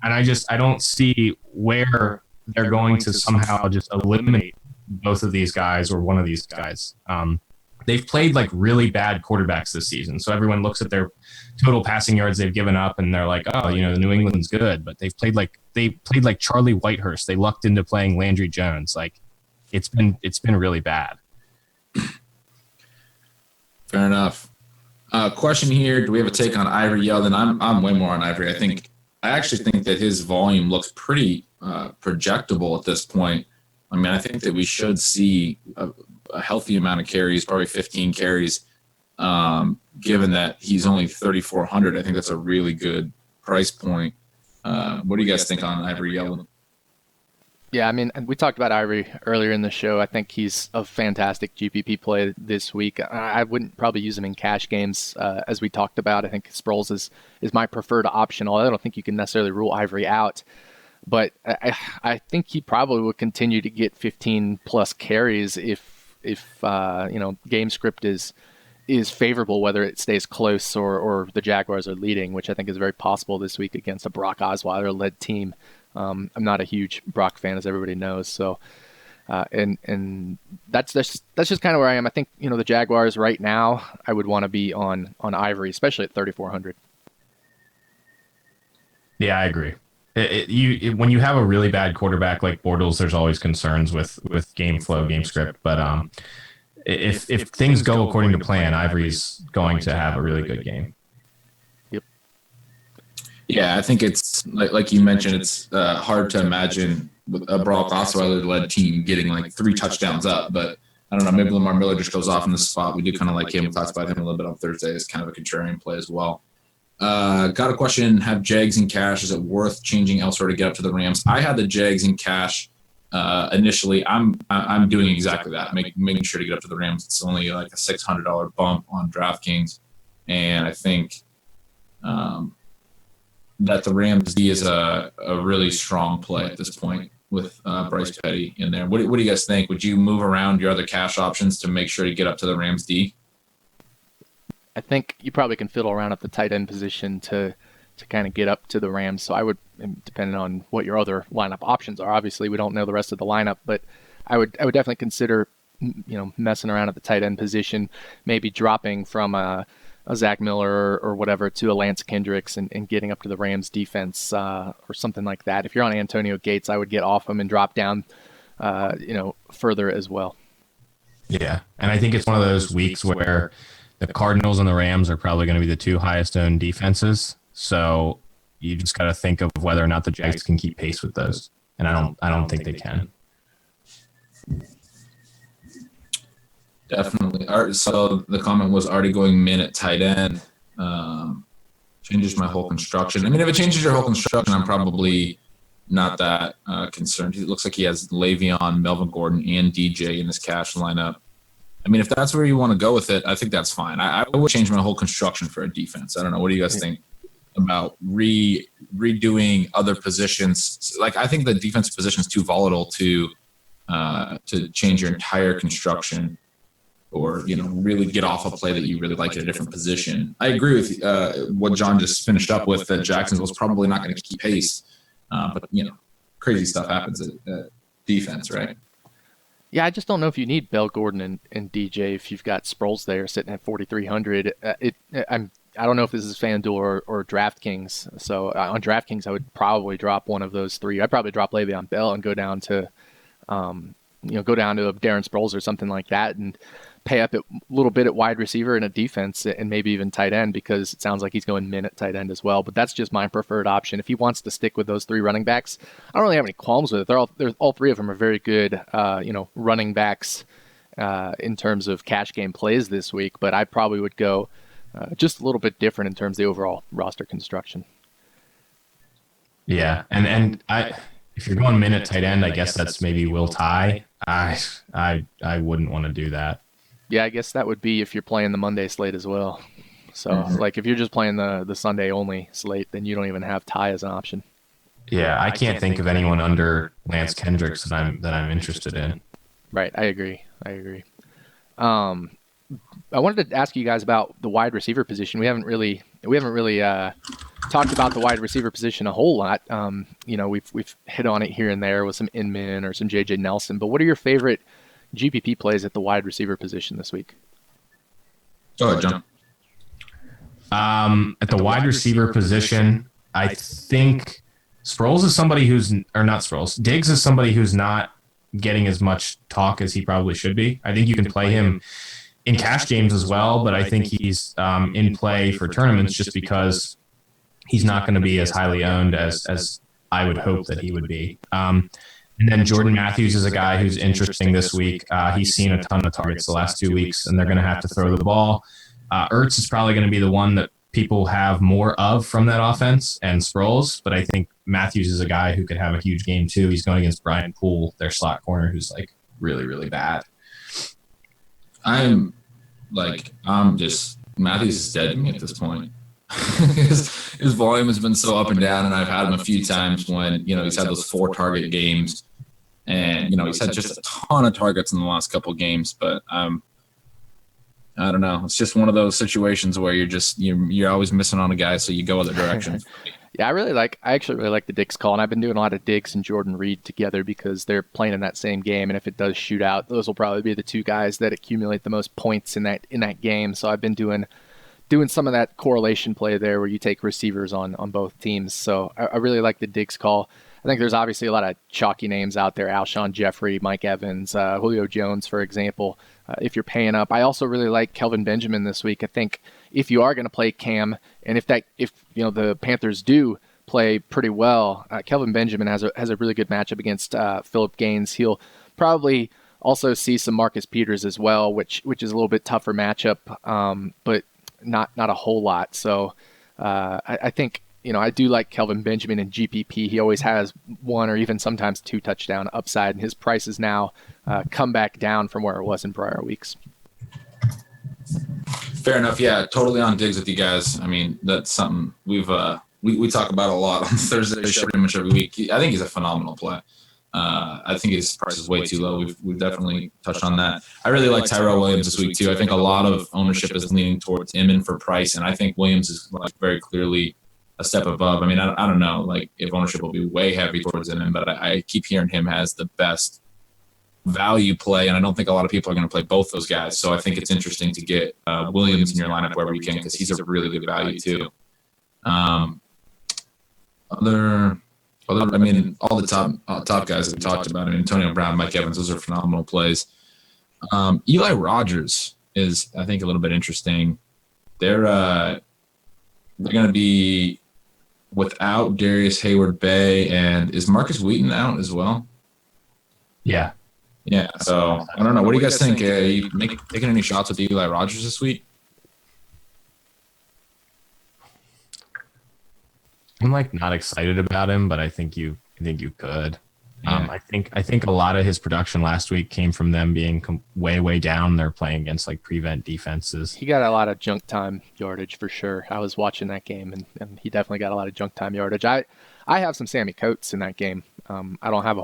And I don't see where they're going to somehow just eliminate both of these guys or one of these guys. They've played really bad quarterbacks this season. So everyone looks at their total passing yards they've given up and they're like, oh, New England's good, but they've played like Charlie Whitehurst. They lucked into playing Landry Jones. It's been really bad. Fair enough. Question here: do we have a take on Ivory Yeldon? I'm way more on Ivory. I actually think that his volume looks pretty projectable at this point. I mean, I think that we should see a healthy amount of carries, probably 15 carries, given that he's only 3,400. I think that's a really good price point. What do you guys think on Ivory Yellow? Yeah, I mean, we talked about Ivory earlier in the show. I think he's a fantastic GPP play this week. I wouldn't probably use him in cash games, as we talked about. I think Sproles is my preferred option, although I don't think you can necessarily rule Ivory out. But I think he probably will continue to get 15-plus carries if game script is favorable, whether it stays close or the Jaguars are leading, which I think is very possible this week against a Brock Osweiler-led team. I'm not a huge Brock fan, as everybody knows. So, and that's just kind of where I am. I think the Jaguars right now, I would want to be on Ivory, especially at 3,400. Yeah, I agree. When you have a really bad quarterback like Bortles, there's always concerns with game flow, game script. But if things go according to plan, Ivory's going to have a really good game. Yeah, I think it's like you mentioned, it's hard to imagine with a Brock Osweiler-led team getting like 3 touchdowns up. But I don't know, maybe Lamar Miller just goes off in the spot. We do kind of like him. We talked about him a little bit on Thursday as kind of a contrarian play as well. Got a question, have Jags in cash. Is it worth changing elsewhere to get up to the Rams? I had the Jags in cash initially. I'm doing exactly that, making sure to get up to the Rams. It's only like a $600 bump on DraftKings. And I think that the Rams D is a really strong play at this point with Bryce Petty in there. What do you guys think? Would you move around your other cash options to make sure to get up to the Rams D? I think you probably can fiddle around at the tight end position to kind of get up to the Rams. So I would, depending on what your other lineup options are. Obviously, we don't know the rest of the lineup, but I would definitely consider messing around at the tight end position, maybe dropping from a Zach Miller or whatever to a Lance Kendricks and getting up to the Rams defense or something like that. If you're on Antonio Gates, I would get off him and drop down, further as well. Yeah, and I think it's one of those weeks where the Cardinals and the Rams are probably going to be the 2 highest owned defenses. So you just got to think of whether or not the Jags can keep pace with those. And I don't think they can. Definitely. All right, so the comment was already going min at tight end. Changes my whole construction. I mean, if it changes your whole construction, I'm probably not that concerned. It looks like he has Le'Veon, Melvin Gordon, and DJ in his cash lineup. I mean, if that's where you want to go with it, I think that's fine. I would change my whole construction for a defense. I don't know. What do you guys think about redoing other positions? Like, I think the defensive position is too volatile to change your entire construction or, really get off a play that you really like at a different position. I agree with what John just finished up with, that Jacksonville's probably not going to keep pace. But, crazy stuff happens at defense, right? Yeah, I just don't know if you need Bell, Gordon, and DJ if you've got Sproles there sitting at 4,300. I don't know if this is FanDuel or DraftKings. So on DraftKings, I would probably drop one of those 3. I'd probably drop Le'Veon Bell and go down to Darren Sproles or something like that, and pay up a little bit at wide receiver and a defense and maybe even tight end, because it sounds like he's going min at tight end as well. But that's just my preferred option. If he wants to stick with those 3 running backs, I don't really have any qualms with it. All 3 of them are very good, running backs in terms of cash game plays this week. But I probably would go just a little bit different in terms of the overall roster construction. Yeah, and if you're going min at tight end, I guess that's maybe Will Tye. I wouldn't want to do that. Yeah, I guess that would be if you're playing the Monday slate as well. So, like, if you're just playing the Sunday only slate, then you don't even have Tye as an option. Yeah, I can't think of anyone under Lance Kendricks that I'm interested in. Right, I agree. I wanted to ask you guys about the wide receiver position. We haven't really talked about the wide receiver position a whole lot. We've hit on it here and there with some Inman or some JJ Nelson. But what are your favorite GPP plays at the wide receiver position this week? Go ahead, John. At the wide receiver position, I think Sproles is somebody Diggs is somebody who's not getting as much talk as he probably should be. I think you can play him in cash games as well, but I think he's in play for tournaments just because he's not going to be as highly owned as I would hope that he would be. And then Jordan Matthews is a guy who's interesting this week. He's seen a ton of targets the last 2 weeks, and they're going to have to throw the ball. Ertz is probably going to be the one that people have more of from that offense, and Sproles. But I think Matthews is a guy who could have a huge game too. He's going against Brian Poole, their slot corner, who's like really, really bad. Matthews is dead to me at this point. his volume has been so up and down, and I've had him a few times when, he's had those 4 target games, and, he's had just a ton of targets in the last couple of games, but I don't know. It's just one of those situations where you're always missing on a guy, so you go other directions. Yeah, I actually really like the Diggs call, and I've been doing a lot of Diggs and Jordan Reed together because they're playing in that same game, and if it does shoot out, those will probably be the 2 guys that accumulate the most points in that game. So I've been doing some of that correlation play there where you take receivers on both teams. So I really like the Diggs call. I think there's obviously a lot of chalky names out there: Alshon Jeffrey, Mike Evans, Julio Jones, for example. If you're paying up, I also really like Kelvin Benjamin this week. I think if you are going to play Cam, and if the Panthers do play pretty well, Kelvin Benjamin has a really good matchup against Phillip Gaines. He'll probably also see some Marcus Peters as well, which is a little bit tougher matchup, but not a whole lot. So I think I do like Kelvin Benjamin in GPP. He always has 1 or even sometimes 2 touchdown upside, and his price is now come back down from where it was in prior weeks. Fair enough. Yeah, totally on Diggs with you guys. I mean, that's something we talk about a lot on Thursday show pretty much every week. I think he's a phenomenal play. I think his price is way too low. We've definitely touched on that. I really like Tyrell Williams this week too. I think a lot of ownership is leaning towards Inman for price, and I think Williams is very clearly a step above. I mean, I don't know if ownership will be way heavy towards Inman, but I keep hearing him as the best value play, and I don't think a lot of people are going to play both those guys. So I think it's interesting to get Williams in your lineup wherever you can, because he's a really good value too. All the top guys that we talked about, Antonio Brown, Mike Evans, those are phenomenal plays. Eli Rogers is, I think, a little bit interesting. They're going to be without Darius Hayward-Bay, and is Marcus Wheaton out as well? Yeah. Yeah, so I don't know. What do you guys think? Are you taking any shots with Eli Rogers this week? I'm not excited about him, but I think you could. Yeah. I think a lot of his production last week came from them being way down. They're playing against prevent defenses. He got a lot of junk time yardage for sure. I was watching that game, and he definitely got a lot of junk time yardage. I have some Sammy Coates in that game. I don't have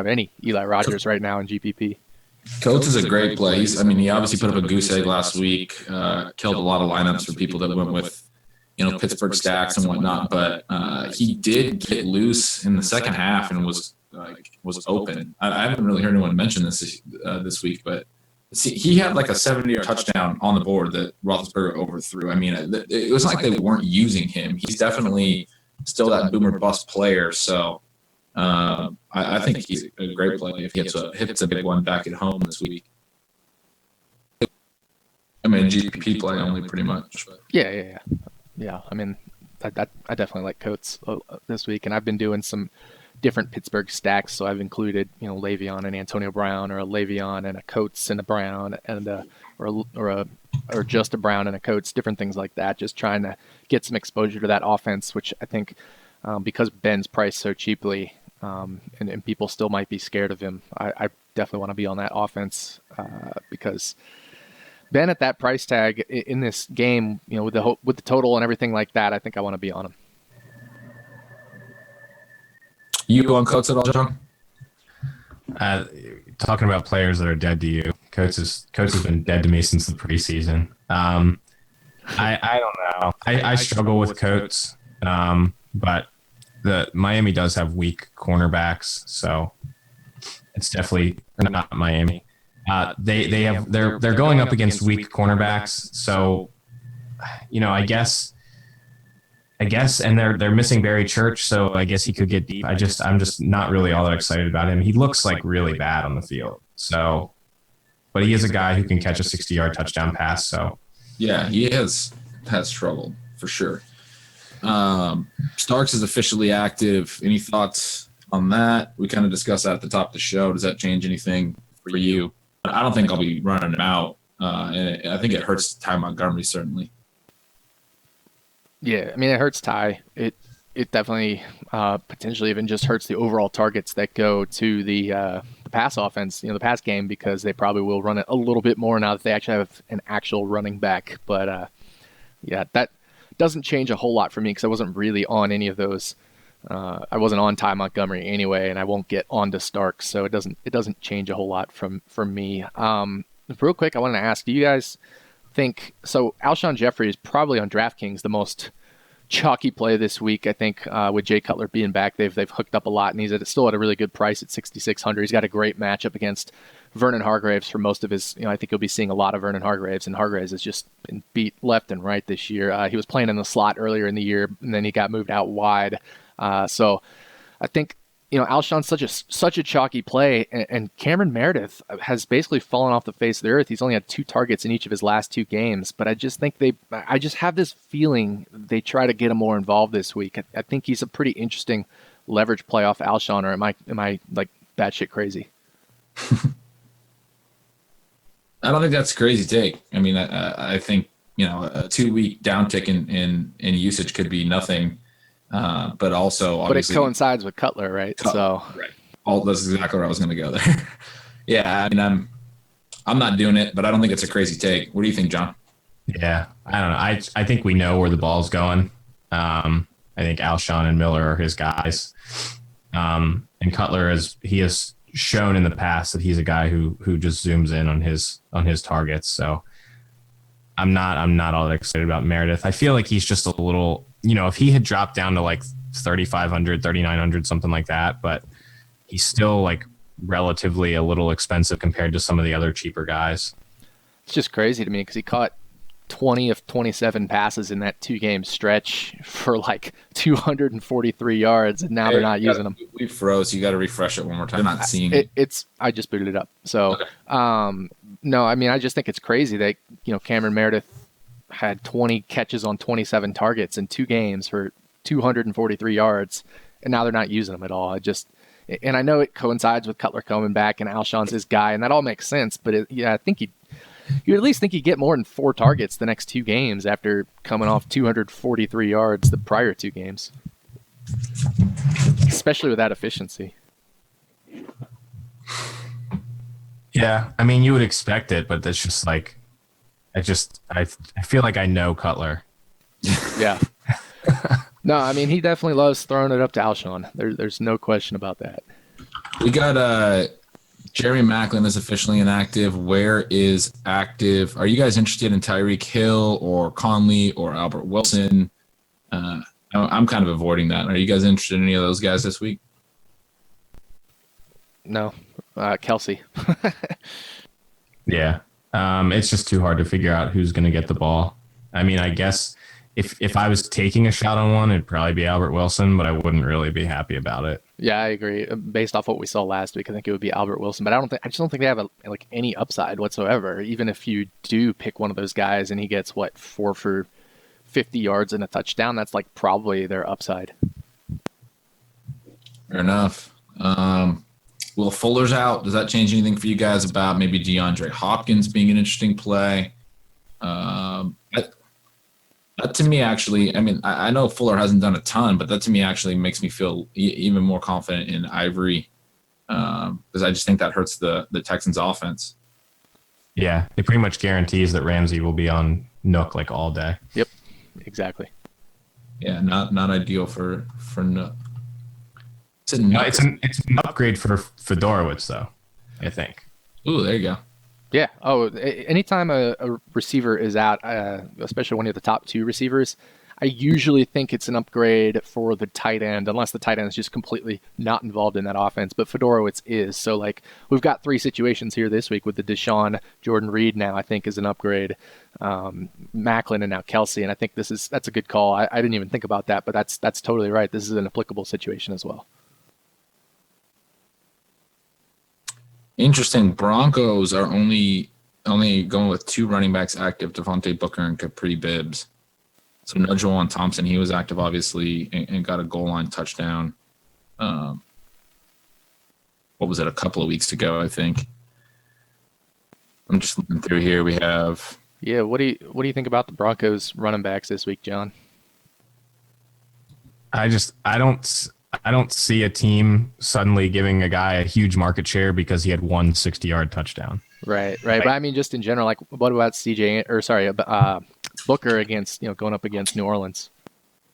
any Eli Rogers right now in GPP. Coates is a great play. He obviously put up a goose egg last week, killed a lot of lineups for people that went with Pittsburgh stacks and whatnot, but he did get loose in the second half and was open. I haven't really heard anyone mention this week, but he had a 70-yard touchdown on the board that Roethlisberger overthrew. I mean, it was like they weren't using him. He's definitely still that boomer bust player. So I think he's a great play if he hits a big one back at home this week. I mean, GPP play only pretty much. But. Yeah. I mean, I definitely like Coates this week, and I've been doing some different Pittsburgh stacks. So I've included, Le'Veon and Antonio Brown, or a Le'Veon and a Coates and a Brown, and or just a Brown and a Coates, different things like that. Just trying to get some exposure to that offense, which I think because Ben's priced so cheaply, and people still might be scared of him. I definitely want to be on that offense because Ben at that price tag in this game, with the total and everything like that, I think I want to be on him. You on Coates at all, John? Talking about players that are dead to you, Coates has been dead to me since the preseason. I don't know. I struggle with Coates, but the Miami does have weak cornerbacks, so it's definitely not Miami. They're going up against weak cornerbacks, so I guess, and they're missing Barry Church, so I guess he could get deep. I'm just not really all that excited about him. He looks really bad on the field, so, but he is a guy who can catch a 60-yard touchdown pass. So yeah, he has struggled for sure. Starks is officially active. Any thoughts on that. We kind of discussed that at the top of the show. Does that change anything for you? I don't think I'll be running him out. And I think it hurts Ty Montgomery, certainly. Yeah, I mean, it hurts Ty. It definitely potentially even just hurts the overall targets that go to the pass offense, the pass game, because they probably will run it a little bit more now that they actually have an actual running back. But yeah, that doesn't change a whole lot for me because I wasn't really on any of those. I wasn't on Ty Montgomery anyway, and I won't get on to Starks, so it doesn't change a whole lot from me. Real quick, I wanted to ask, do you guys think so? Alshon Jeffrey is probably on DraftKings the most chalky play this week. I think with Jay Cutler being back, they've hooked up a lot, and he's still at a really good price at 6,600. He's got a great matchup against Vernon Hargreaves for most of his. I think you'll be seeing a lot of Vernon Hargreaves, and Hargreaves has just been beat left and right this year. He was playing in the slot earlier in the year, and then he got moved out wide. So I think Alshon's such a chalky play, and Cameron Meredith has basically fallen off the face of the earth. He's only had 2 targets in each of his last 2 games, but I just think I just have this feeling they try to get him more involved this week. I think he's a pretty interesting leverage play off Alshon, or am I like batshit crazy? I don't think that's a crazy take. I mean, I think a 2-week downtick in usage could be nothing. But also, obviously, but it coincides with Cutler, right? So, right. That's exactly where I was going to go there. Yeah, I mean, I'm not doing it, but I don't think it's a crazy take. What do you think, John? Yeah, I don't know. I think we know where the ball's going. I think Alshon and Miller are his guys, and Cutler has shown in the past that he's a guy who just zooms in on his targets. So, I'm not all that excited about Meredith. I feel like he's just a little. If he had dropped down to like 3,500, 3,900, something like that, but he's still like relatively a little expensive compared to some of the other cheaper guys. It's just crazy to me because he caught 20 of 27 passes in that 2-game stretch for like 243 yards, and now they're not using them. We froze. You got to refresh it one more time. I'm not seeing it. I just booted it up. So, okay. No, I mean, I just think it's crazy that Cameron Meredith had 20 catches on 27 targets in 2 games for 243 yards, and now they're not using them at all. And I know it coincides with Cutler coming back and Alshon's his guy, and that all makes sense. But I think you at least think he'd get more than 4 targets the next 2 games after coming off 243 yards the prior 2 games, especially with that efficiency. Yeah, I mean, you would expect it, but that's just like. I feel like I know Cutler. Yeah. No, I mean, he definitely loves throwing it up to Alshon. There's no question about that. We got Jerry Maclin is officially inactive. Where is active? Are you guys interested in Tyreek Hill or Conley or Albert Wilson? I'm kind of avoiding that. Are you guys interested in any of those guys this week? No. Kelsey. Yeah. It's just too hard to figure out who's going to get the ball. I mean, I guess if I was taking a shot on one, it'd probably be Albert Wilson, but I wouldn't really be happy about it. Yeah, I agree. Based off what we saw last week, I think it would be Albert Wilson, but I just don't think they have any upside whatsoever. Even if you do pick one of those guys and he gets 4 for 50 yards and a touchdown, that's like probably their upside. Fair enough. Will Fuller's out. Does that change anything for you guys about maybe DeAndre Hopkins being an interesting play? That to me, actually, I mean, I know Fuller hasn't done a ton, but that to me actually makes me feel even more confident in Ivory because I just think that hurts the Texans' offense. Yeah, it pretty much guarantees that Ramsey will be on Nook like all day. Yep, exactly. Yeah, not ideal for Nook. It's an upgrade for Fedorowicz, though, I think. Ooh, there you go. Yeah. Oh, anytime a receiver is out, especially one of the top 2 receivers, I usually think it's an upgrade for the tight end, unless the tight end is just completely not involved in that offense. But Fedorowicz is. So, we've got 3 situations here this week with the Deshaun, Jordan Reed now, I think, is an upgrade, Maclin, and now Kelsey. And I think that's a good call. I didn't even think about that, but that's totally right. This is an applicable situation as well. Interesting. Broncos are only going with 2 running backs active, Devontae Booker and Capri Bibbs. So no Juwan Thompson. He was active, obviously, and got a goal line touchdown. what was it, a couple of weeks ago, I think. I'm just looking through here. We have. Yeah, what do you think about the Broncos running backs this week, John? I don't see a team suddenly giving a guy a huge market share because he had one 60-yard touchdown. Right. But I mean, just in general, like, what about Booker against, going up against New Orleans?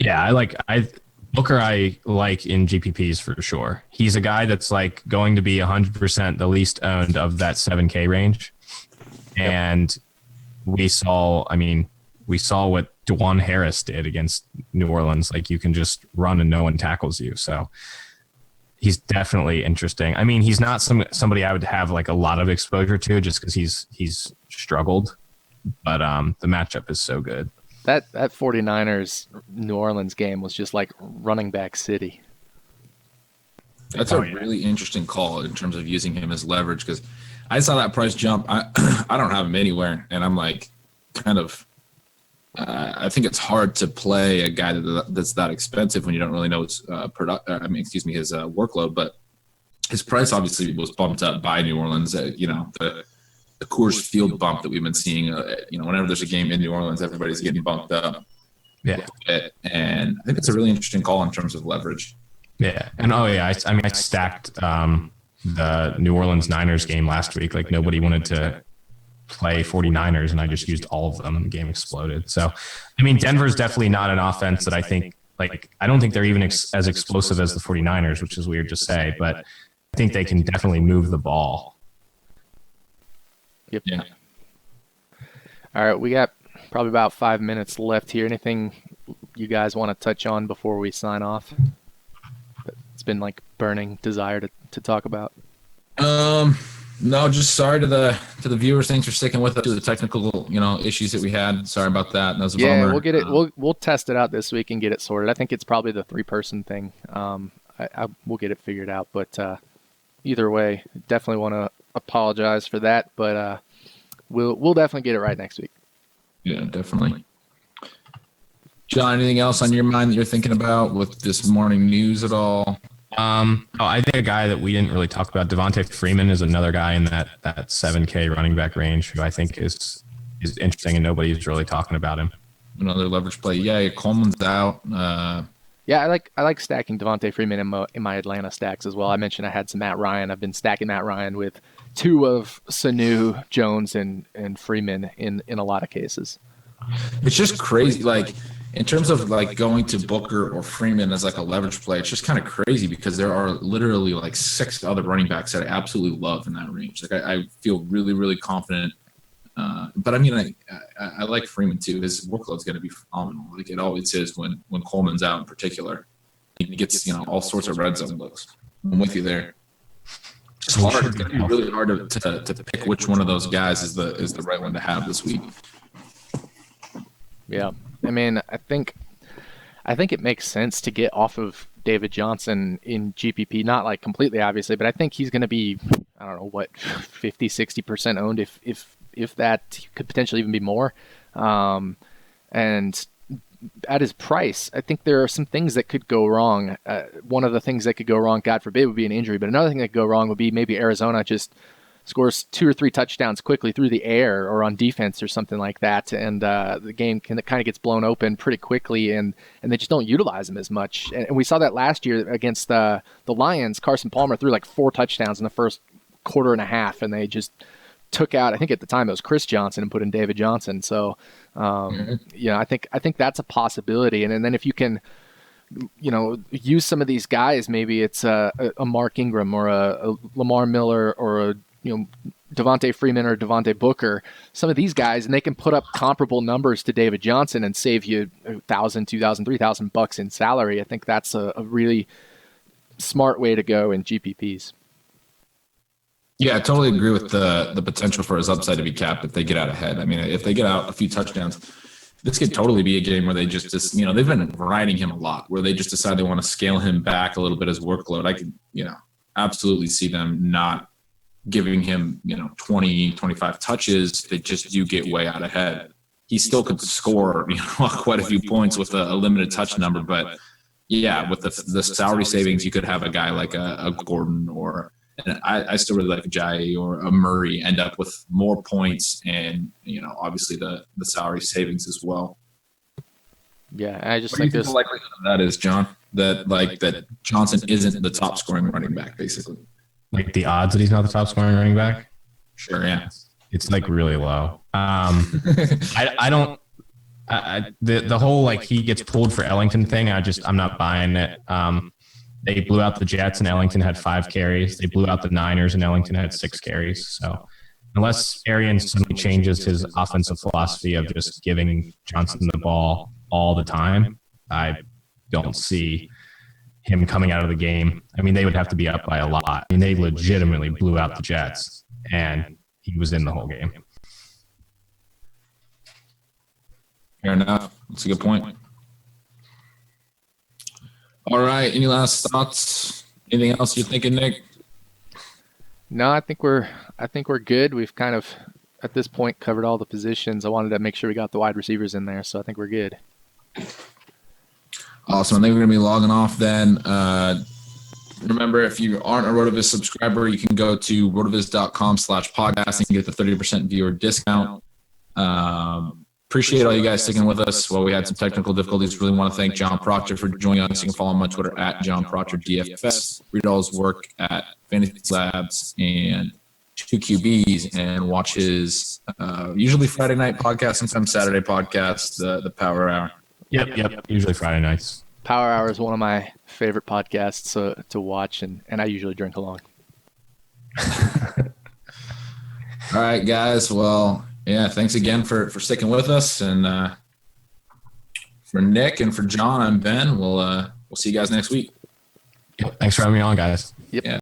Yeah, Booker I like in GPPs for sure. He's a guy that's like going to be 100% the least owned of that 7K range. And we saw what DeJuan Harris did against New Orleans. Like, you can just run and no one tackles you. So he's definitely interesting. I mean, he's not somebody I would have like a lot of exposure to just because he's struggled. But the matchup is so good. That 49ers New Orleans game was just like running back city. That's a really interesting call in terms of using him as leverage, because I saw that price jump. I don't have him anywhere, and I'm like, kind of. I think it's hard to play a guy that's that expensive when you don't really know his his workload. But his price obviously was bumped up by New Orleans. The Coors Field bump that we've been seeing. Whenever there's a game in New Orleans, everybody's getting bumped up. Yeah, and I think it's a really interesting call in terms of leverage. Yeah, and I stacked the New Orleans Niners game last week. Like, nobody wanted to play 49ers, and I just used all of them, and the game exploded. So, I mean, Denver's definitely not an offense that I think, I don't think they're even as explosive as the 49ers, which is weird to say, but I think they can definitely move the ball. Yep. Yeah. All right, we got probably about 5 minutes left here. Anything you guys want to touch on before we sign off? It's been like burning desire to talk about. No, just sorry to the viewers. Thanks for sticking with us through the technical, issues that we had. Sorry about that. That was a bummer. We'll get it. We'll test it out this week and get it sorted. I think it's probably the 3-person thing. We'll get it figured out. But either way, definitely want to apologize for that. But we'll definitely get it right next week. Yeah, definitely. John, anything else on your mind that you're thinking about with this morning news at all? I think a guy that we didn't really talk about, Devontae Freeman, is another guy in that 7K running back range who I think is interesting, and nobody's really talking about him. Another leverage play. Yeah, Coleman's out. Yeah, I like stacking Devontae Freeman in my Atlanta stacks as well. I mentioned I had some Matt Ryan. I've been stacking Matt Ryan with 2 of Sanu, Jones, and Freeman in a lot of cases. It's just crazy. Like, in terms of like going to Booker or Freeman as like a leverage play, it's just kind of crazy because there are literally like 6 other running backs that I absolutely love in that range. Like, I feel really, really confident. But I mean, I like Freeman too. His workload's going to be phenomenal. Like it always is when Coleman's out in particular. He gets, all sorts of red zone looks. I'm with you there. It's hard. It's going to be really hard to pick which one of those guys is the right one to have this week. Yeah. I mean, I think it makes sense to get off of David Johnson in GPP, not like completely obviously, but I think he's going to be, I don't know what, 50, 60% owned if that could potentially even be more. And at his price, I think there are some things that could go wrong. One of the things that could go wrong, God forbid, would be an injury, but another thing that could go wrong would be maybe Arizona just scores 2 or 3 touchdowns quickly through the air or on defense or something like that, and the game kind of gets blown open pretty quickly, and they just don't utilize him as much. And we saw that last year against the Lions. Carson Palmer threw like 4 touchdowns in the first quarter and a half, and they just took out, I think at the time it was Chris Johnson, and put in David Johnson. So, I think that's a possibility. And then if you can, use some of these guys, maybe it's a Mark Ingram or a Lamar Miller or a Devontae Freeman or Devontae Booker, some of these guys, and they can put up comparable numbers to David Johnson and save you $1,000, $2,000, $3,000 in salary. I think that's a really smart way to go in GPPs. Yeah, I totally agree with the potential for his upside to be capped if they get out ahead. I mean, if they get out a few touchdowns, this could totally be a game where they just they've been riding him a lot, where they just decide they want to scale him back a little bit as workload. I could, absolutely see them not giving him, 20, 25 touches. They just do get way out ahead. He still could score, quite a few points with a limited touch number. But yeah, with the salary savings, you could have a guy like a Gordon And I still really like a Jai or a Murray end up with more points and, obviously the salary savings as well. Yeah, I just What do you think think the likelihood of that is, John? That Johnson isn't the top scoring running back, basically. Like the odds that he's not the top scoring running back? Sure, yeah. It's like really low. I don't. The whole like he gets pulled for Ellington thing. I'm not buying it. They blew out the Jets and Ellington had 5 carries. They blew out the Niners and Ellington had 6 carries. So unless Arians suddenly changes his offensive philosophy of just giving Johnson the ball all the time, I don't see him coming out of the game. I mean, they would have to be up by a lot. I mean, they legitimately blew out the Jets, and he was in the whole game. Fair enough. That's a good point. All right. Any last thoughts? Anything else you're thinking, Nick? No, I think we're good. We've kind of at this point covered all the positions. I wanted to make sure we got the wide receivers in there, so I think we're good. Awesome. I think we're going to be logging off then. Remember, if you aren't a RotoViz subscriber, you can go to rotoviz.com/podcast and get the 30% viewer discount. Appreciate all you guys sticking with us while we had some technical difficulties. Really want to thank John Proctor for joining us. You can follow him on Twitter at John Proctor DFS. Read all his work at Fantasy Labs and 2QBs and watch his usually Friday night podcast, sometimes Saturday podcast, the Power Hour. Yep. Usually Friday nights. Power Hour is one of my favorite podcasts to watch, and I usually drink along. All right, guys. Well, yeah, thanks again for sticking with us. And for Nick and for John, I'm Ben. We'll see you guys next week. Thanks for having me on, guys. Yep. Yeah.